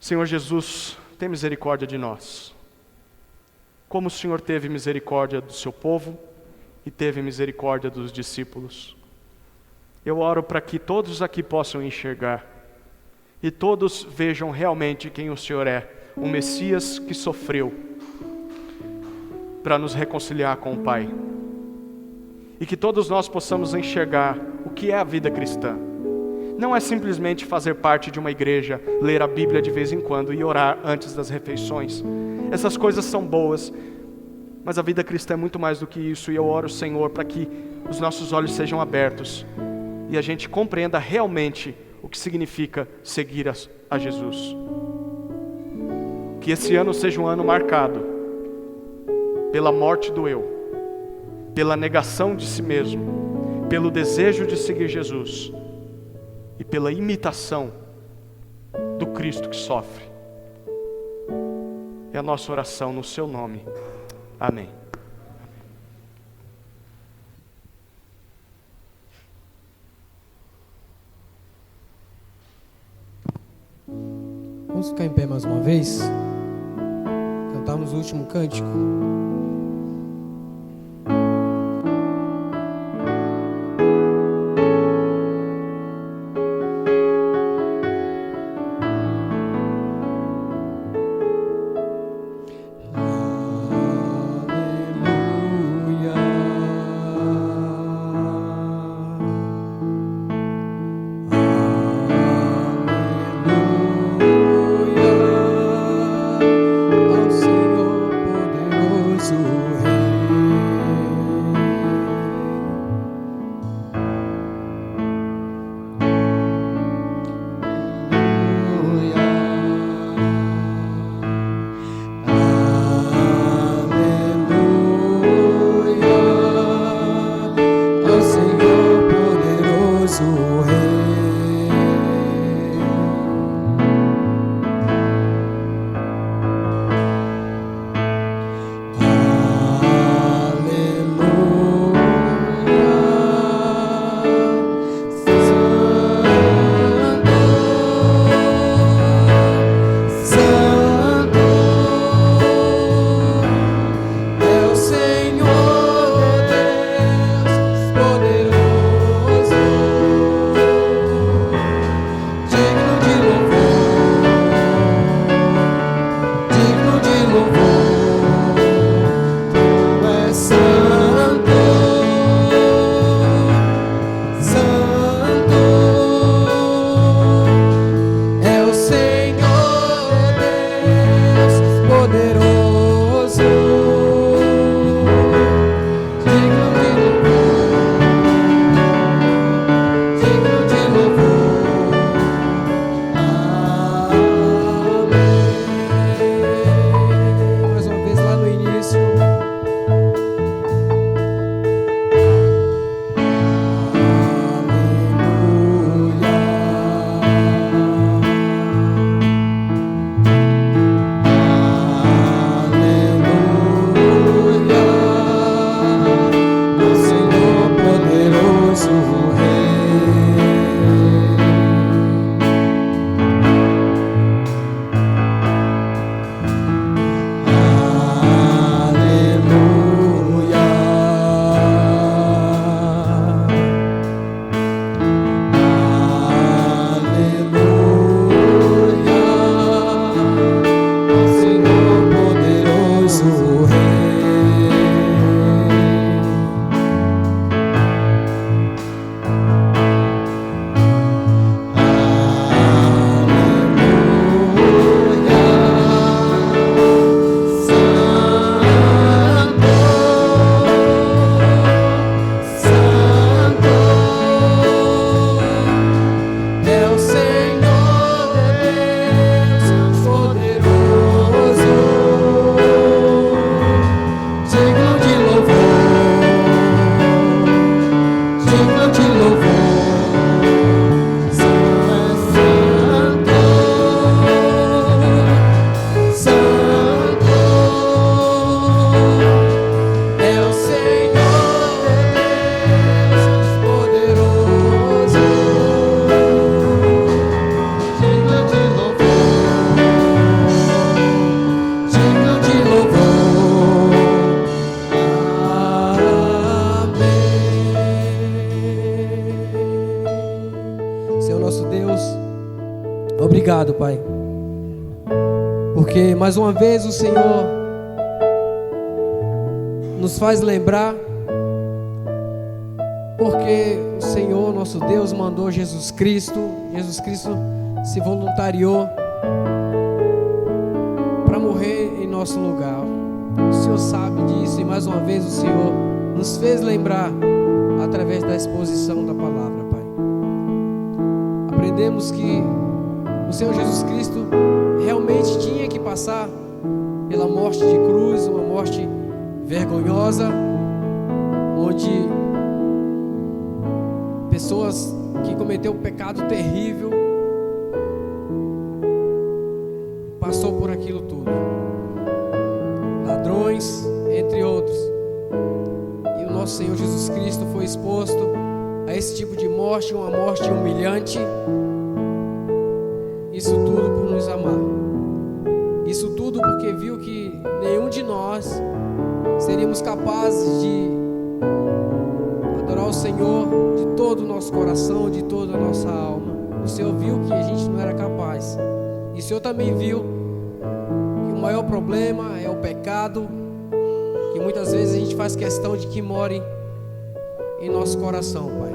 Senhor Jesus, tem misericórdia de nós. Como o Senhor teve misericórdia do seu povo e teve misericórdia dos discípulos. Eu oro para que todos aqui possam enxergar e todos vejam realmente quem o Senhor é, o Messias que sofreu para nos reconciliar com o Pai. E que todos nós possamos enxergar o que é a vida cristã. Não é simplesmente fazer parte de uma igreja, ler a Bíblia de vez em quando e orar antes das refeições. Essas coisas são boas, mas a vida cristã é muito mais do que isso. E eu oro, Senhor, para que os nossos olhos sejam abertos e a gente compreenda realmente o que significa seguir a Jesus. Que esse ano seja um ano marcado pela morte do eu, pela negação de si mesmo, pelo desejo de seguir Jesus e pela imitação do Cristo que sofre. É a nossa oração no seu nome. Amém. Vamos ficar em pé mais uma vez. Cantarmos o último cântico. Poderoso. Obrigado, Pai, porque mais uma vez o Senhor nos faz lembrar, porque o Senhor, nosso Deus, mandou Jesus Cristo se voluntariou para morrer em nosso lugar. O Senhor sabe disso e mais uma vez o Senhor nos fez lembrar através da exposição da palavra, Pai. Aprendemos que o Senhor Jesus Cristo realmente tinha que passar pela morte de cruz, uma morte vergonhosa, onde pessoas que cometeu um pecado terrível passou por aquilo tudo, ladrões, entre outros, e o nosso Senhor Jesus Cristo foi exposto a esse tipo de morte, uma morte humilhante. Isso tudo por nos amar, isso tudo porque viu que nenhum de nós seríamos capazes de adorar o Senhor de todo o nosso coração, de toda a nossa alma. O Senhor viu que a gente não era capaz, e o Senhor também viu que o maior problema é o pecado, que muitas vezes a gente faz questão de que more em nosso coração, Pai,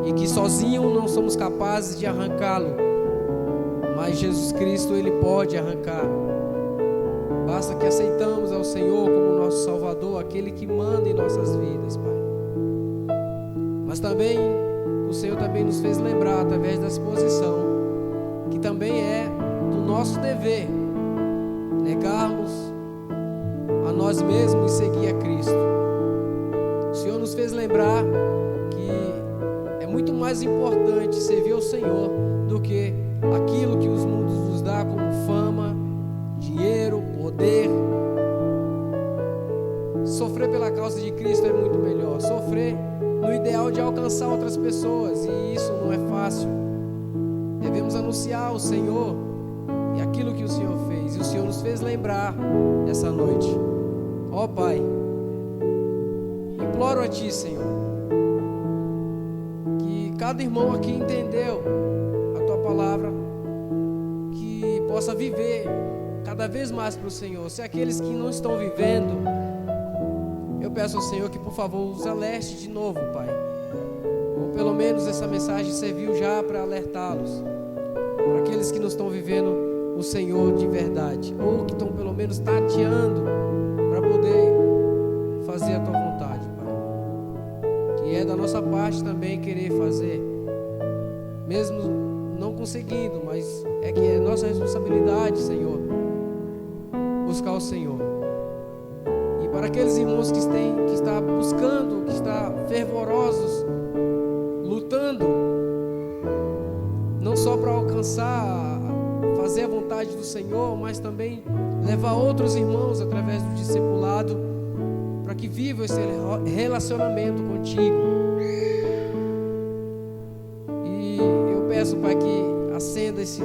e que sozinho não somos capazes de arrancá-lo, mas Jesus Cristo, Ele pode arrancar. Basta que aceitamos ao Senhor como nosso Salvador, aquele que manda em nossas vidas, Pai. Mas também, o Senhor também nos fez lembrar, através da exposição, que também é do nosso dever negarmos a nós mesmos e seguir a Cristo. O Senhor nos fez lembrar que é muito mais importante servir ao Senhor do que aquilo que os mundos nos dá como fama, dinheiro, poder. Sofrer pela causa de Cristo é muito melhor. Sofrer no ideal de alcançar outras pessoas, e isso não é fácil. Devemos anunciar o Senhor e aquilo que o Senhor fez, e o Senhor nos fez lembrar essa noite. Ó Pai, imploro a Ti, Senhor, que cada irmão aqui entendeu a Tua palavra, que possa viver cada vez mais para o Senhor. Se aqueles que não estão vivendo, eu peço ao Senhor que, por favor, os alerte de novo, Pai. Ou pelo menos essa mensagem serviu já para alertá-los, para aqueles que não estão vivendo o Senhor de verdade, ou que estão pelo menos tateando para poder fazer a Tua vontade, Pai. Que é da nossa parte também querer fazer, mesmo não conseguindo, mas é que é nossa responsabilidade, Senhor, buscar o Senhor. E para aqueles irmãos que estão buscando, que estão fervorosos, lutando, não só para alcançar, fazer a vontade do Senhor, mas também levar outros irmãos através do discipulado, para que vivam esse relacionamento contigo. E eu peço, Pai, que acenda esse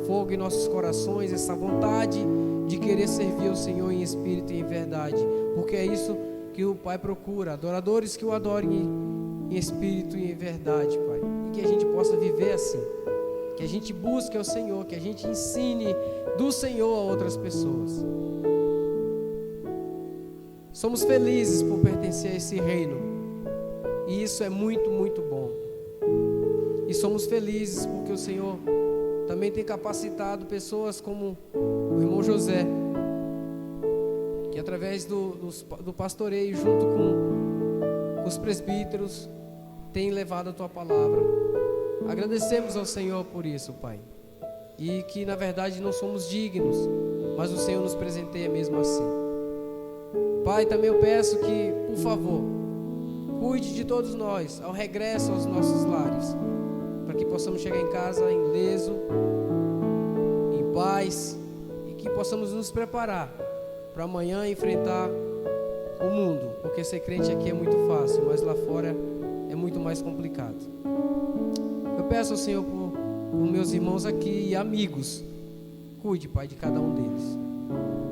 fogo em nossos corações, essa vontade de querer servir ao Senhor em espírito e em verdade, porque é isso que o Pai procura, adoradores que o adorem em espírito e em verdade, Pai, e que a gente possa viver assim, que a gente busque ao Senhor, que a gente ensine do Senhor a outras pessoas. Somos felizes por pertencer a esse reino, e isso é muito, muito bom. E somos felizes porque o Senhor também tem capacitado pessoas como o irmão José, que através do pastoreio, junto com os presbíteros, tem levado a Tua palavra. Agradecemos ao Senhor por isso, Pai, e que na verdade não somos dignos, mas o Senhor nos presenteia mesmo assim. Pai, também eu peço que, por favor, cuide de todos nós ao regresso aos nossos lares, para que possamos chegar em casa ileso, em paz, e que possamos nos preparar para amanhã enfrentar o mundo, porque ser crente aqui é muito fácil, mas lá fora é muito mais complicado. Eu peço ao Senhor por meus irmãos aqui e amigos, cuide, Pai, de cada um deles.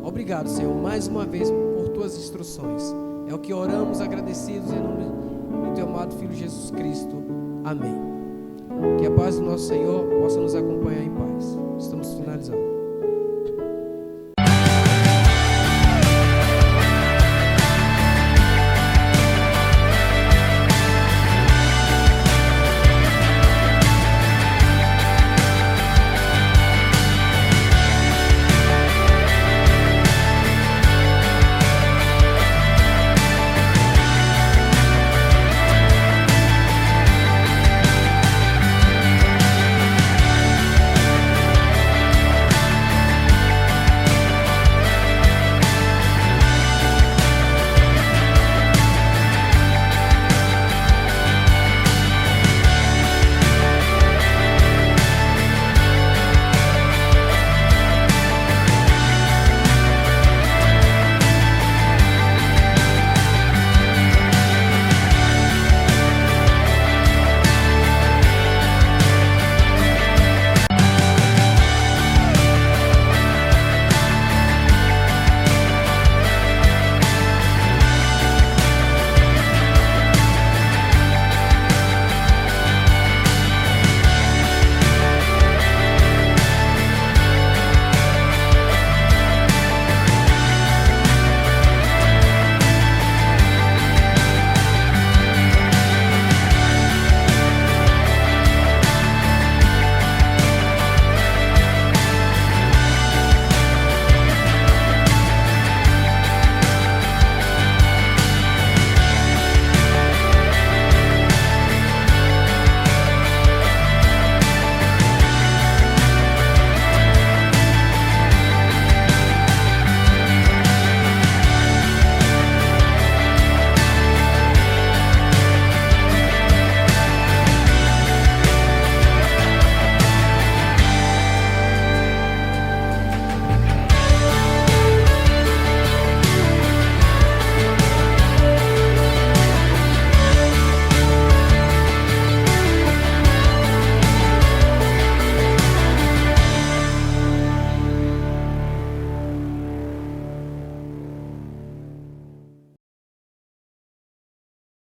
Obrigado, Senhor, mais uma vez por Tuas instruções. É o que oramos agradecidos em nome do Teu amado Filho Jesus Cristo. Amém. Que a paz do nosso Senhor possa nos acompanhar em paz. Estamos finalizando.